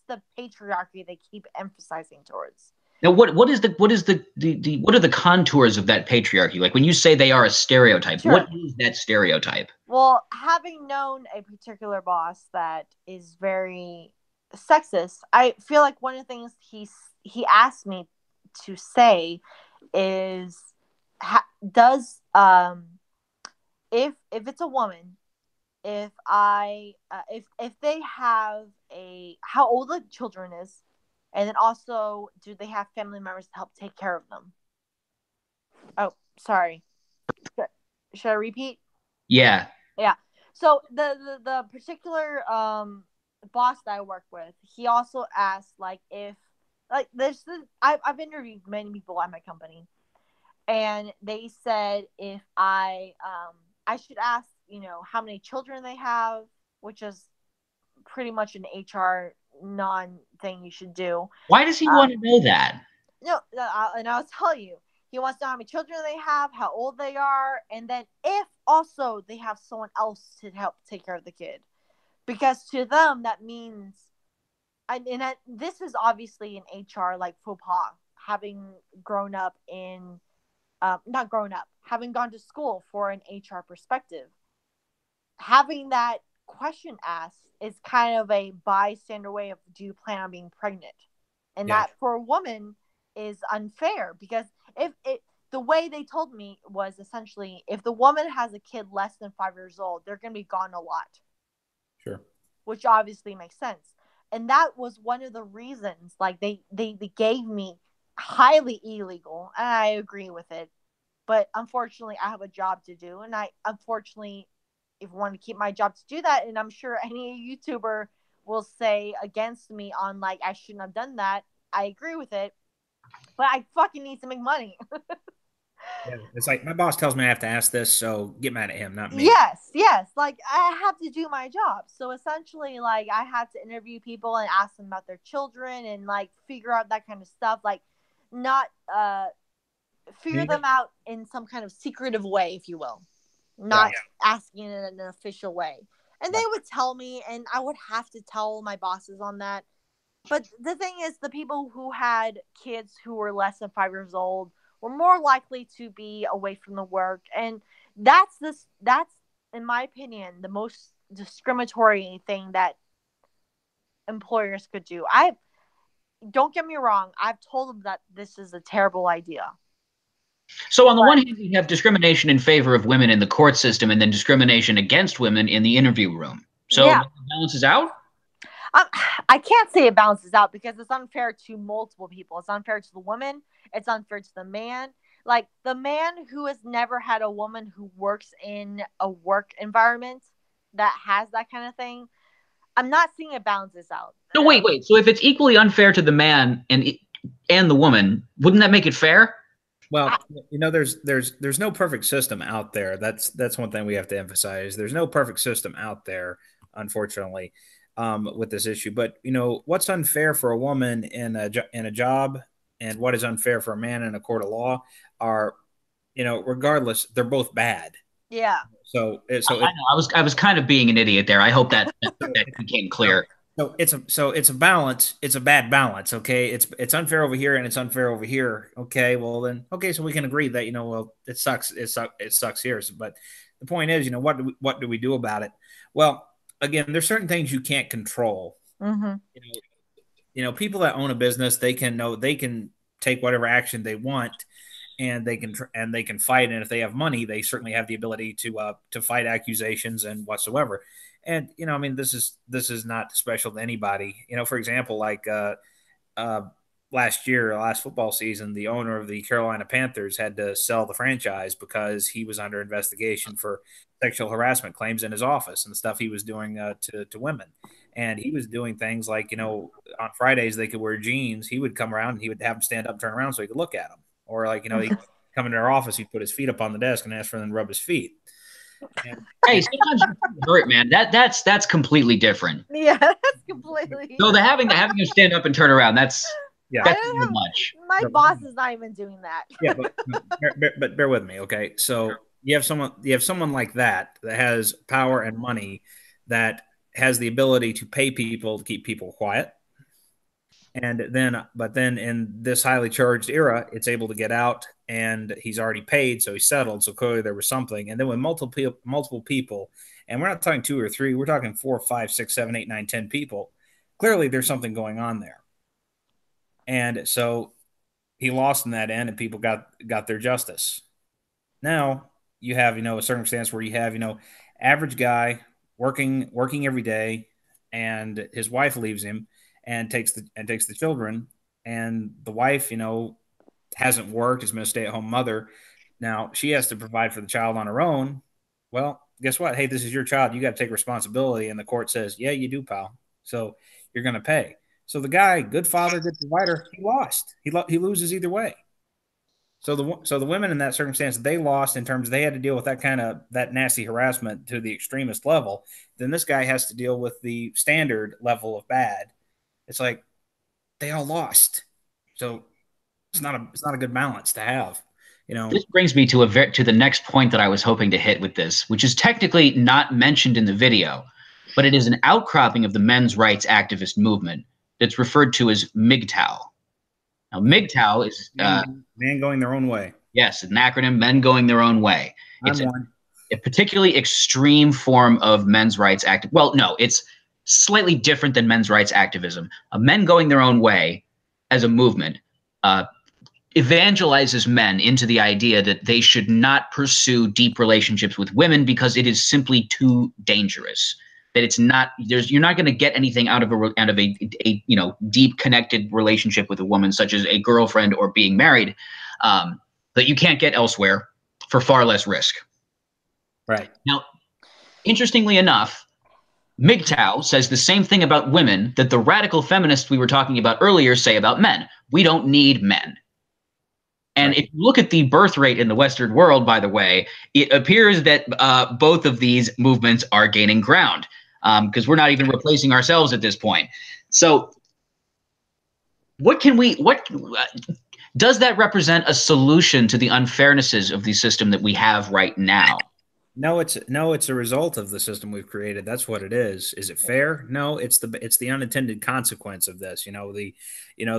the patriarchy they keep emphasizing towards. Now, what are the contours of that patriarchy? Like when you say they are a stereotype, What is that stereotype? Well, having known a particular boss that is very sexist, I feel like one of the things he asked me to say is, does if it's a woman, if they have how old the children is. And then also, do they have family members to help take care of them? Oh, sorry. Should I repeat? Yeah. Yeah. So the particular boss that I work with, he also asked if I've interviewed many people at my company, and they said if I should ask how many children they have, which is pretty much an HR non-thing you should do. Why does he want to know that? No, and I'll tell you. He wants to know how many children they have, how old they are, and then if also they have someone else to help take care of the kid. Because to them, that means, this is obviously an HR faux pas, having grown up in, not grown up, having gone to school for an HR perspective. Having that question asked is kind of a bystander way of, do you plan on being pregnant? And that for a woman is unfair, because the way they told me was essentially, if the woman has a kid less than 5 years old, they're going to be gone a lot. Sure. Which obviously makes sense. And that was one of the reasons, they gave me highly illegal, and I agree with it. But unfortunately, I have a job to do, and unfortunately, if I want to keep my job to do that, and I'm sure any YouTuber will say against me on I shouldn't have done that. I agree with it, but I fucking need to make money. Yeah, it's like my boss tells me I have to ask this, so get mad at him, not me. Yes. I have to do my job. So essentially, I had to interview people and ask them about their children and figure out that kind of stuff. Not figure them out in some kind of secretive way, if you will. Not asking it in an official way. And they would tell me, and I would have to tell my bosses on that. But the thing is, the people who had kids who were less than 5 years old were more likely to be away from the work. And that's, in my opinion, the most discriminatory thing that employers could do. Don't get me wrong, I've told them that this is a terrible idea. So on the one hand, you have discrimination in favor of women in the court system, and then discrimination against women in the interview room. So it balances out? I can't say it balances out, because it's unfair to multiple people. It's unfair to the woman. It's unfair to the man. The man who has never had a woman who works in a work environment that has that kind of thing, I'm not seeing it balances out. No, wait. So if it's equally unfair to the man and the woman, wouldn't that make it fair? Well, there's no perfect system out there. That's one thing we have to emphasize. There's no perfect system out there, unfortunately, with this issue. But what's unfair for a woman in a job, and what is unfair for a man in a court of law are, regardless, they're both bad. Yeah. So I know I was kind of being an idiot there. I hope that became clear. So it's a balance. It's a bad balance. Okay, it's unfair over here and it's unfair over here. Okay, well then, okay, so we can agree that well it sucks. It sucks here. But the point is, what do we do about it? Well, again, there's certain things you can't control. Mm-hmm. People that own a business, they can take whatever action they want, and they can fight. And if they have money, they certainly have the ability to fight accusations and whatsoever. And I mean, this is not special to anybody. For example, like last football season, the owner of the Carolina Panthers had to sell the franchise because he was under investigation for sexual harassment claims in his office and the stuff he was doing to women. And he was doing things like, on Fridays they could wear jeans. He would come around and he would have them stand up, turn around so he could look at them. Or like, he'd come into their office, he'd put his feet up on the desk and ask for them to rub his feet. Hey, sometimes you hurt, man. That's completely different. Yeah, that's completely. So the having to stand up and turn around, that's too much. My boss is not even doing that. Yeah, but bear with me, okay? So you have someone like that has power and money, that has the ability to pay people to keep people quiet. But then in this highly charged era, it's able to get out, and he's already paid, so he's settled. So clearly there was something. And then with multiple people, and we're not talking 2 or 3, we're talking 4, 5, 6, 7, 8, 9, 10 people. Clearly there's something going on there. And so he lost in that end, and people got their justice. Now you have, a circumstance where you have, average guy working every day, and his wife leaves him and takes the children, and the wife, hasn't worked, has been a stay-at-home mother. Now she has to provide for the child on her own. Well, guess what? Hey, this is your child. You got to take responsibility. And the court says, yeah, you do, pal. So you're going to pay. So the guy, good father, good provider, he lost. He loses either way. So the women in that circumstance, they lost in terms they had to deal with that nasty harassment to the extremist level. Then this guy has to deal with the standard level of bad. It's like they all lost. So it's not a good balance to have. This brings me to the next point that I was hoping to hit with this, which is technically not mentioned in the video, but it is an outcropping of the men's rights activist movement that's referred to as MGTOW. Now, MGTOW is men going their own way. Yes, an acronym, men going their own way. It's a particularly extreme form of men's rights activism. Well, no, it's slightly different than men's rights activism. Men going their own way as a movement evangelizes men into the idea that they should not pursue deep relationships with women because it is simply too dangerous. That it's not, you're not going to get anything out of a deep connected relationship with a woman, such as a girlfriend or being married, that you can't get elsewhere for far less risk. Right. Now, interestingly enough, MGTOW says the same thing about women that the radical feminists we were talking about earlier say about men. We don't need men. And if you look at the birth rate in the Western world, by the way, it appears that both of these movements are gaining ground, because we're not even replacing ourselves at this point. So what does that represent a solution to the unfairnesses of the system that we have right now? No, it's a result of the system we've created. That's what it is. Is it fair? No, it's the unintended consequence of this. The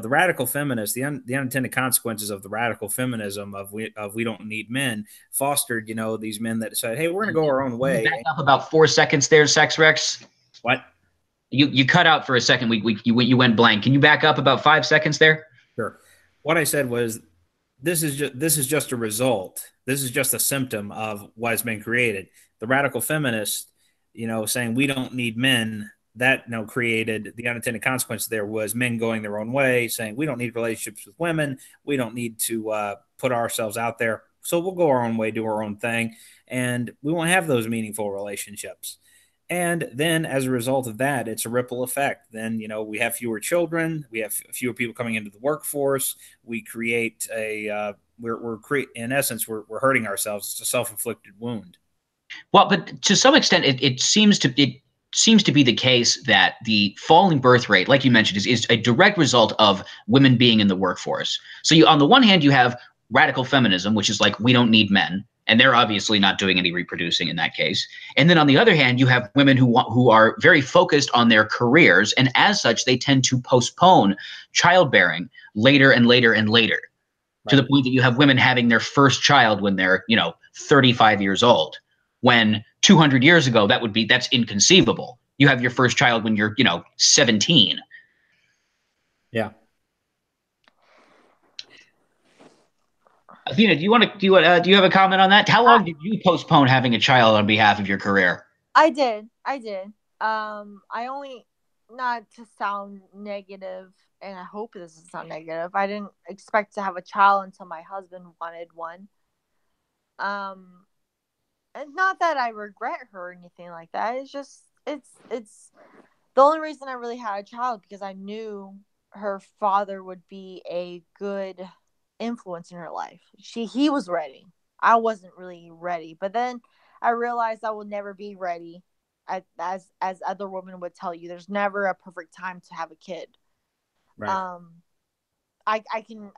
radical feminists, the unintended consequences of the radical feminism of we don't need men fostered, these men that said, hey, we're going to go our own way. Back up about 4 seconds there, Sex Rex. What? You cut out for a second. You went blank. Can you back up about 5 seconds there? Sure. What I said was, this is just a result. This is just a symptom of what has been created. The radical feminists, saying we don't need men, that created the unintended consequence. There was men going their own way, saying we don't need relationships with women. We don't need to put ourselves out there. So we'll go our own way, do our own thing, and we won't have those meaningful relationships. And then as a result of that, it's a ripple effect. Then, we have fewer children. We have fewer people coming into the workforce. We create in essence, we're hurting ourselves. It's a self-inflicted wound. Well, but to some extent, it seems to be the case that the falling birth rate, like you mentioned, is a direct result of women being in the workforce. So on the one hand, you have radical feminism, which is like, we don't need men. And they're obviously not doing any reproducing in that case. And then on the other hand, you have women who are very focused on their careers, and as such, they tend to postpone childbearing later and later and later, to the point that you have women having their first child when they're, 35 years old. When 200 years ago, that's inconceivable. You have your first child when you're, 17. Yeah. Athena, do you have a comment on that? How long did you postpone having a child on behalf of your career? I did. I only, not to sound negative, and I hope this doesn't sound negative, I didn't expect to have a child until my husband wanted one. And not that I regret her or anything like that. It's just it's the only reason I really had a child, because I knew her father would be a good influence in her life. He was ready. I wasn't really ready, but then I realized I will never be ready. As other women would tell you, there's never a perfect time to have a kid. Right. I can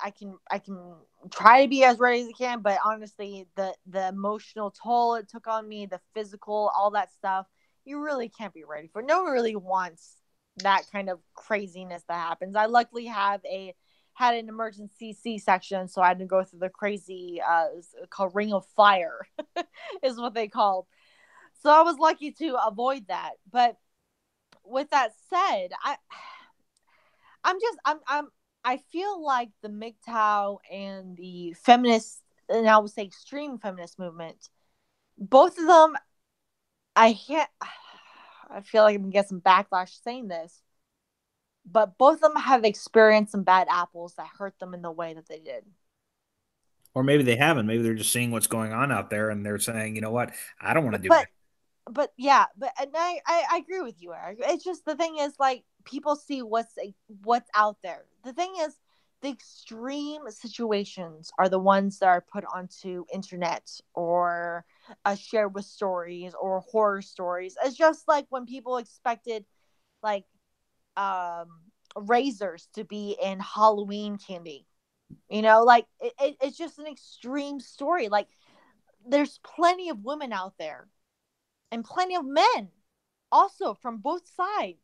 try to be as ready as I can, but honestly, the emotional toll it took on me, the physical, all that stuff, you really can't be ready for. No one really wants that kind of craziness that happens. I luckily had an emergency C-section, so I had to go through the crazy called Ring of Fire is what they called. So I was lucky to avoid that. But with that said, I feel like the MGTOW and the feminist, and I would say extreme feminist movement, both of them, I feel like I'm gonna get some backlash saying this, but both of them have experienced some bad apples that hurt them in the way that they did. Or maybe they haven't. Maybe they're just seeing what's going on out there, and they're saying, you know what, I don't want to do it. But yeah, and I agree with you, Eric. It's just, the thing is, like, people see what's out there. The thing is, the extreme situations are the ones that are put onto internet or shared with stories or horror stories. It's just like when people expected, like, razors to be in Halloween candy. Like, it's just an extreme story. Like, there's plenty of women out there and plenty of men also from both sides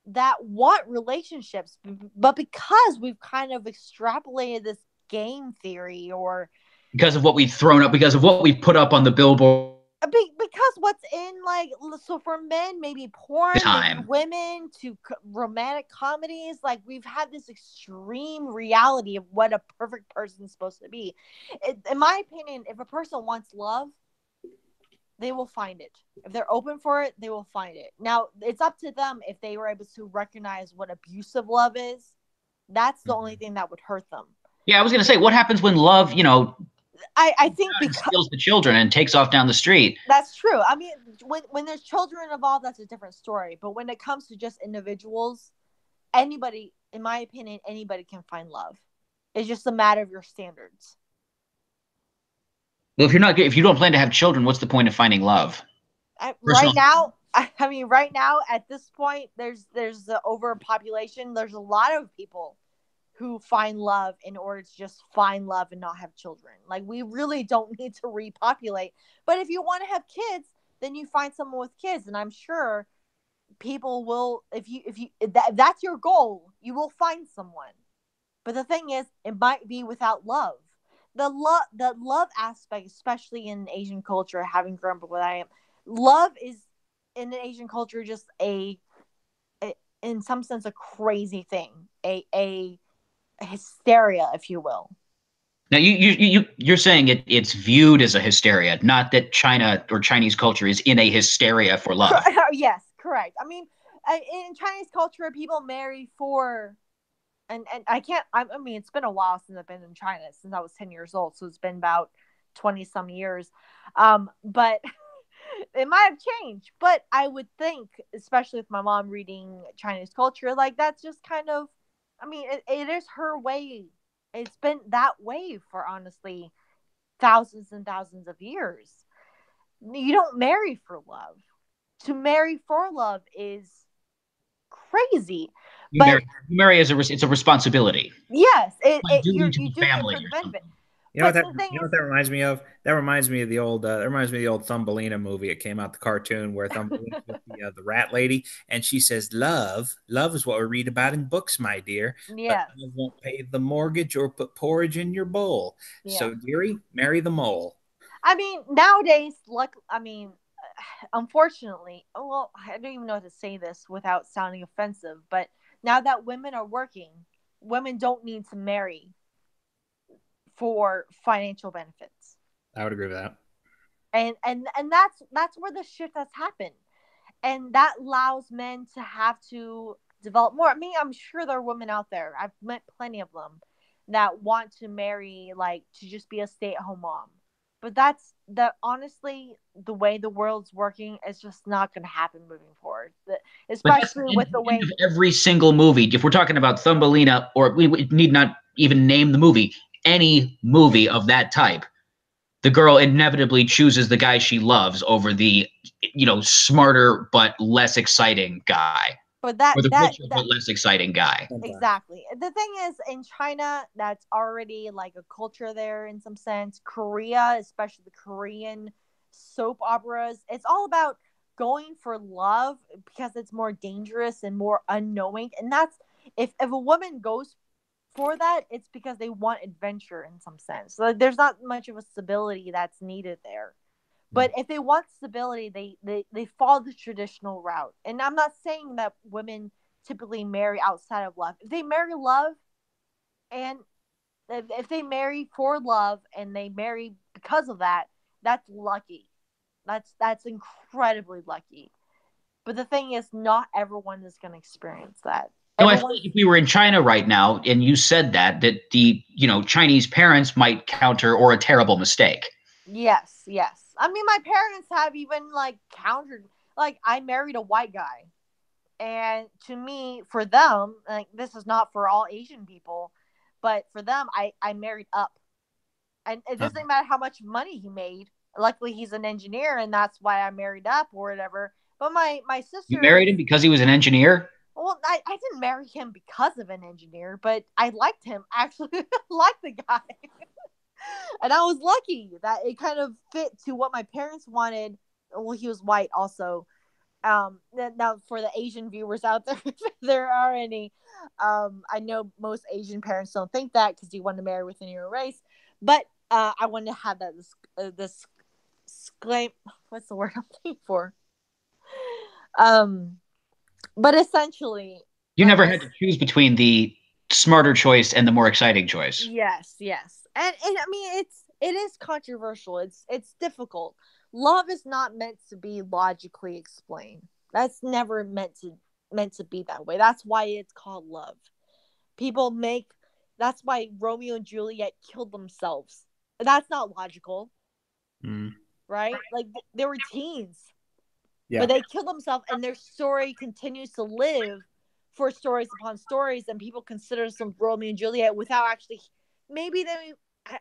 that want relationships, but because we've kind of extrapolated this game theory, or because of what we've thrown up, because of what we've put up on the billboard, because what's in, like, so for men, maybe porn, maybe women to romantic comedies, like, we've had this extreme reality of what a perfect person is supposed to be. In my opinion, if a person wants love, they will find it. If they're open for it, they will find it. Now, it's up to them if they were able to recognize what abusive love is. That's the only thing that would hurt them. Yeah, I was going to say, what happens when love, I think because steals the children and takes off down the street? That's true. I mean, when there's children involved, that's a different story. But when it comes to just individuals, anybody, in my opinion, anybody can find love. It's just a matter of your standards. Well, if you don't plan to have children, what's the point of finding love? Right now, at this point, there's the overpopulation. There's a lot of people who find love in order to just find love and not have children. Like, we really don't need to repopulate. But if you want to have kids, then you find someone with kids, and I'm sure people will. If that's your goal, you will find someone. But the thing is, it might be without love. The love aspect, especially in Asian culture, having grown up where I am, love is in the Asian culture just a in some sense a crazy thing, a hysteria, if you will. Now, you're saying it's viewed as a hysteria, not that China or Chinese culture is in a hysteria for love. Yes, correct. I mean, in Chinese culture, people marry for. And I mean, it's been a while since I've been in China, since I was 10 years old. So it's been about 20 some years. But it might have changed. But I would think, especially with my mom reading Chinese culture, like, that's just kind of, I mean, it is her way. It's been that way for, honestly, thousands and thousands of years. You don't marry for love. To marry for love is crazy. You marry as it's a responsibility. Yes, you you're doing it for the benefit. But the thing You know is, what that reminds me of? That reminds me of the old that reminds me of the old Thumbelina movie. It came out, the cartoon where Thumbelina's with the rat lady, and she says, love is what we read about in books, my dear, but yes, love won't pay the mortgage or put porridge in your bowl. yeah. So, dearie, marry the mole. I mean, nowadays, unfortunately, well, I don't even know how to say this without sounding offensive, but now that women are working, women don't need to marry for financial benefits. I would agree with that. And that's where the shift has happened. And that allows men to have to develop more. I mean, I'm sure there are women out there. I've met plenty of them that want to marry, like, to just be a stay-at-home mom. But that's the honestly the way the world's working is just not going to happen moving forward. But that's Especially with the end way, of every single movie. If we're talking about Thumbelina, or we need not even name the movie, any movie of that type, the girl inevitably chooses the guy she loves over the, smarter but less exciting guy, but that or the that richer that but less exciting guy. Sometimes. exactly. The thing is, in China, that's already like a culture there in some sense. Korea, especially the Korean soap operas, it's all about going for love because it's more dangerous and more unknowing. And that's if a woman goes for that, it's because they want adventure in some sense. So there's not much of a stability that's needed there. But if they want stability, they follow the traditional route. And I'm not saying that women typically marry outside of love. If they marry love, and if they marry for love and they marry because of that, that's lucky. That's incredibly lucky. But the thing is, not everyone is going to experience that. No, I feel Everyone, like if we were in China right now and you said that the Chinese parents might counter, or a terrible mistake. yes, yes. I mean, my parents have even like countered. Like, I married a white guy, and to me, for them, like, this is not for all Asian people, but for them, I married up, and it doesn't matter how much money he made. Luckily, he's an engineer, and that's why I married up or whatever. But my You sister, married him because he was an engineer? well, I didn't marry him because of an engineer, but I liked him. Actually, liked the guy, and I was lucky that it kind of fit to what my parents wanted. Well, he was white also. Now for the Asian viewers out there, if there are any, I know most Asian parents don't think that because you want to marry within your race, but I want to have that this claim. What's the word I'm looking for? Um, but essentially, You like never my had to choose between the smarter choice and the more exciting choice. yes, yes, and I mean it is controversial. It's difficult. Love is not meant to be logically explained. That's never meant to be that way. That's why it's called love. People make That's why Romeo and Juliet killed themselves. That's not logical, Mm. right? Like they were teens, but Yeah. they killed themselves, and their story continues to live for stories upon stories, and people consider some Romeo and Juliet without actually. Maybe they.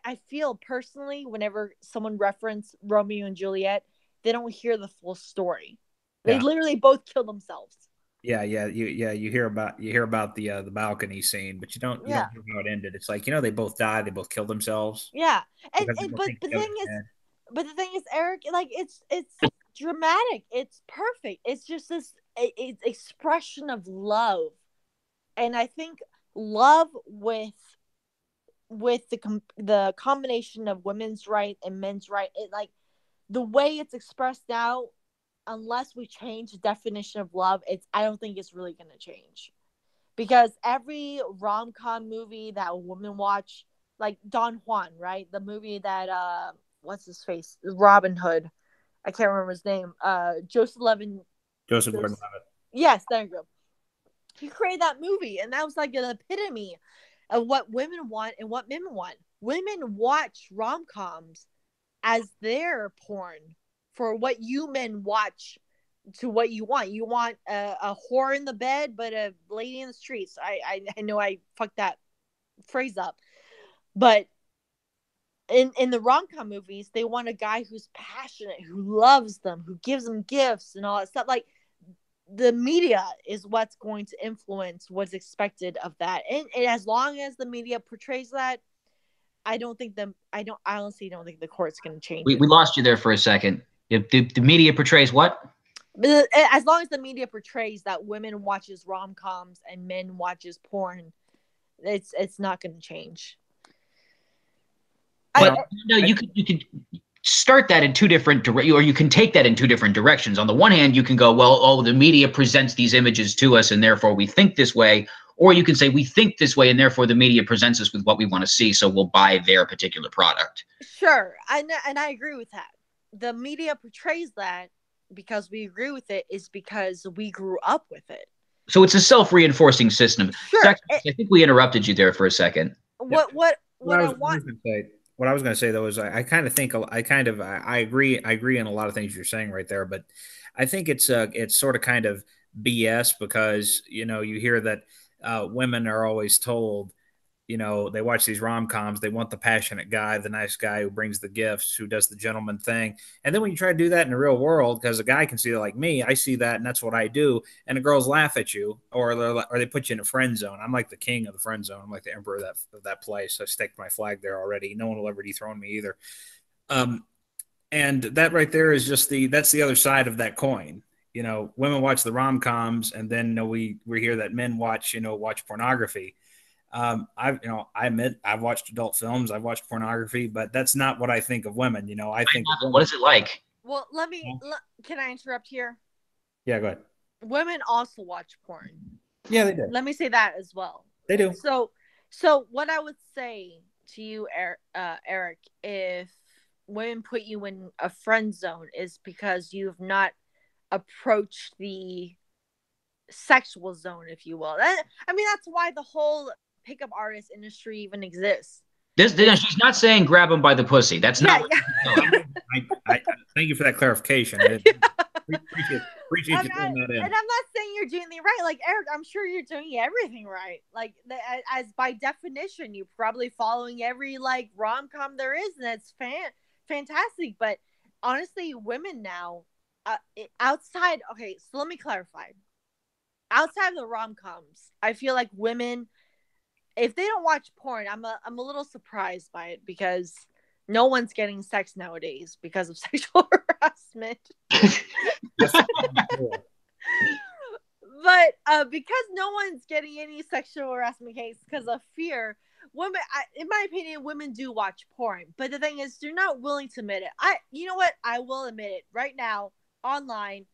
I feel personally, whenever someone reference Romeo and Juliet, they don't hear the full story. They Yeah. literally both kill themselves. You hear about the balcony scene, but you Yeah, don't hear how it ended. It's like, they both died, they both killed themselves yeah, because they both but think the the other's thing is, dead. Eric, like it's dramatic. It's perfect. It's just this expression of love, and I think love with the combination of women's right and men's right, it like the way it's expressed now. Unless we change the definition of love, I don't think it's really going to change, because every rom-com movie that a woman watch, like Don Juan, right? The movie that what's his face? Robin Hood. I can't remember his name. Joseph Levin. Joseph Joseph, Gordon-Levitt. yes, there you go. He created that movie, and that was like an epitome of what women want and what men want. Women watch rom-coms as their porn for what you men watch to what you want. You want a whore in the bed, but a lady in the streets. I know I fucked that phrase up, but in the rom com movies, they want a guy who's passionate, who loves them, who gives them gifts and all that stuff. Like the media is what's going to influence what's expected of that, and as long as the media portrays that, I honestly don't think the court's going to change We it. lost you there for a second. The media portrays what? As long as the media portrays that women watches rom-coms and men watches porn, it's not going to change. But no, you could start that in two different directions, or you can take that in two different directions. On the one hand, you can go, well, oh, the media presents these images to us, and therefore we think this way. Or you can say we think this way, and therefore the media presents us with what we want to see, so we'll buy their particular product. Sure, and I agree with that. The media portrays that because we agree with it is because we grew up with it. So it's a self-reinforcing system. Sure. I think we interrupted you there for a second. What I was going to say though is I kind of think I agree on a lot of things you're saying right there, but I think it's sort of kind of BS because you hear that women are always told, they watch these rom-coms, they want the passionate guy, the nice guy who brings the gifts, who does the gentleman thing. And then when you try to do that in the real world, because a guy can see it like me, I see that and that's what I do. And the girls laugh at you or they put you in a friend zone. I'm like the king of the friend zone. I'm like the emperor of that place. I staked my flag there already. No one will ever dethrone me either. And that right there is that's the other side of that coin. Women watch the rom-coms and then we hear that men watch pornography. I admit I've watched adult films, I've watched pornography, but that's not what I think of women. I think what is it like? Well, can I interrupt here? Yeah, go ahead. Women also watch porn. Yeah, they do. Let me say that as well. They do. So what I would say to you, Eric, if women put you in a friend zone is because you've not approached the sexual zone, if you will. I mean, that's why the whole pickup artist industry even exists. She's not saying grab him by the pussy. That's not. Yeah. I thank you for that clarification. Appreciate you doing that in. And I'm not saying you're doing it right. Like, Eric, I'm sure you're doing everything right. Like, as by definition, you're probably following every like rom-com there is, and that's fantastic. But honestly, women now, outside. Okay, so let me clarify. Outside of the rom-coms, I feel like women, if they don't watch porn, I'm a little surprised by it because no one's getting sex nowadays because of sexual harassment. But because no one's getting any sexual harassment case because of fear, women, in my opinion, women do watch porn. But the thing is, they're not willing to admit it. You know what? I will admit it right now online.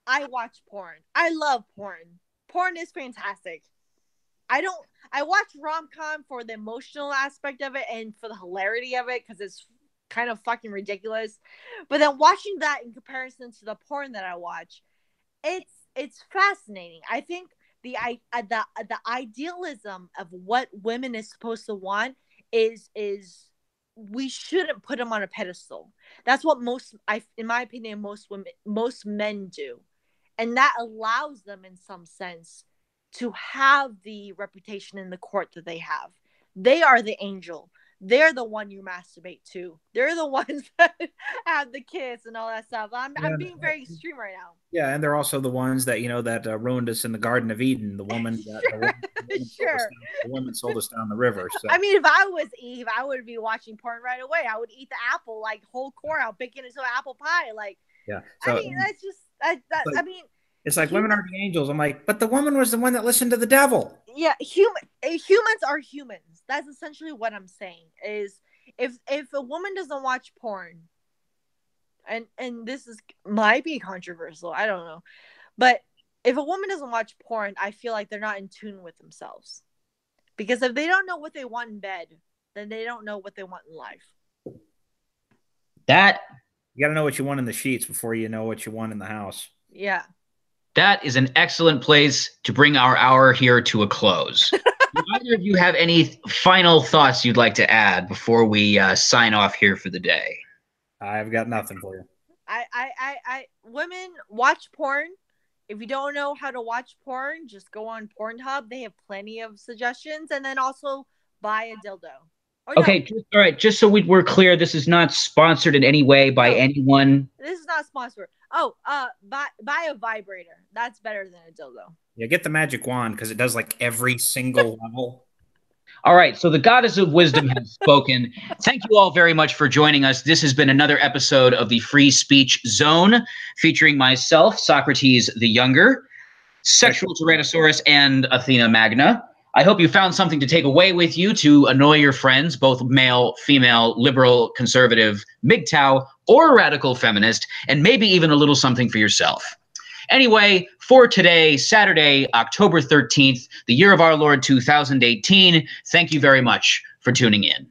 I watch porn. I love porn. Porn is fantastic. I watch rom-com for the emotional aspect of it and for the hilarity of it because it's kind of fucking ridiculous. But then watching that in comparison to the porn that I watch, it's fascinating. I think the idealism of what women is supposed to want is we shouldn't put them on a pedestal. That's what in my opinion, most men do. And that allows them in some sense to have the reputation in the court that they have. They are the angel. They're the one you masturbate to. They're the ones that have the kiss and all that stuff. I'm being very extreme right now. Yeah, and they're also the ones that that ruined us in the Garden of Eden. The woman the woman sold us down the river. So. I mean, if I was Eve, I would be watching porn right away. I would eat the apple like whole core out, bake it into an apple pie. Like, yeah. So, I mean, that's just I mean. It's like women are the angels. I'm like, but the woman was the one that listened to the devil. Yeah, humans are humans. That's essentially what I'm saying. Is if a woman doesn't watch porn, and this might be controversial, I don't know, but if a woman doesn't watch porn, I feel like they're not in tune with themselves. Because if they don't know what they want in bed, then they don't know what they want in life. That you got to know what you want in the sheets before you know what you want in the house. Yeah. That is an excellent place to bring our hour here to a close. Do either of you have any final thoughts you'd like to add before we sign off here for the day? I've got nothing for you. Women watch porn. If you don't know how to watch porn, just go on Pornhub. They have plenty of suggestions, and then also buy a dildo. Okay, no. All right. Just so we're clear, this is not sponsored in any way by anyone. This is not sponsored. Oh, buy a vibrator. That's better than a dildo. Yeah, get the magic wand because it does like every single level. All right, so the goddess of wisdom has spoken. Thank you all very much for joining us. This has been another episode of the Free Speech Zone, featuring myself, Socrates the Younger, Sexual Tyrannosaurus, and Athena Magna. I hope you found something to take away with you to annoy your friends, both male, female, liberal, conservative, MGTOW, or radical feminist, and maybe even a little something for yourself. Anyway, for today, Saturday, October 13th, the year of our Lord 2018, thank you very much for tuning in.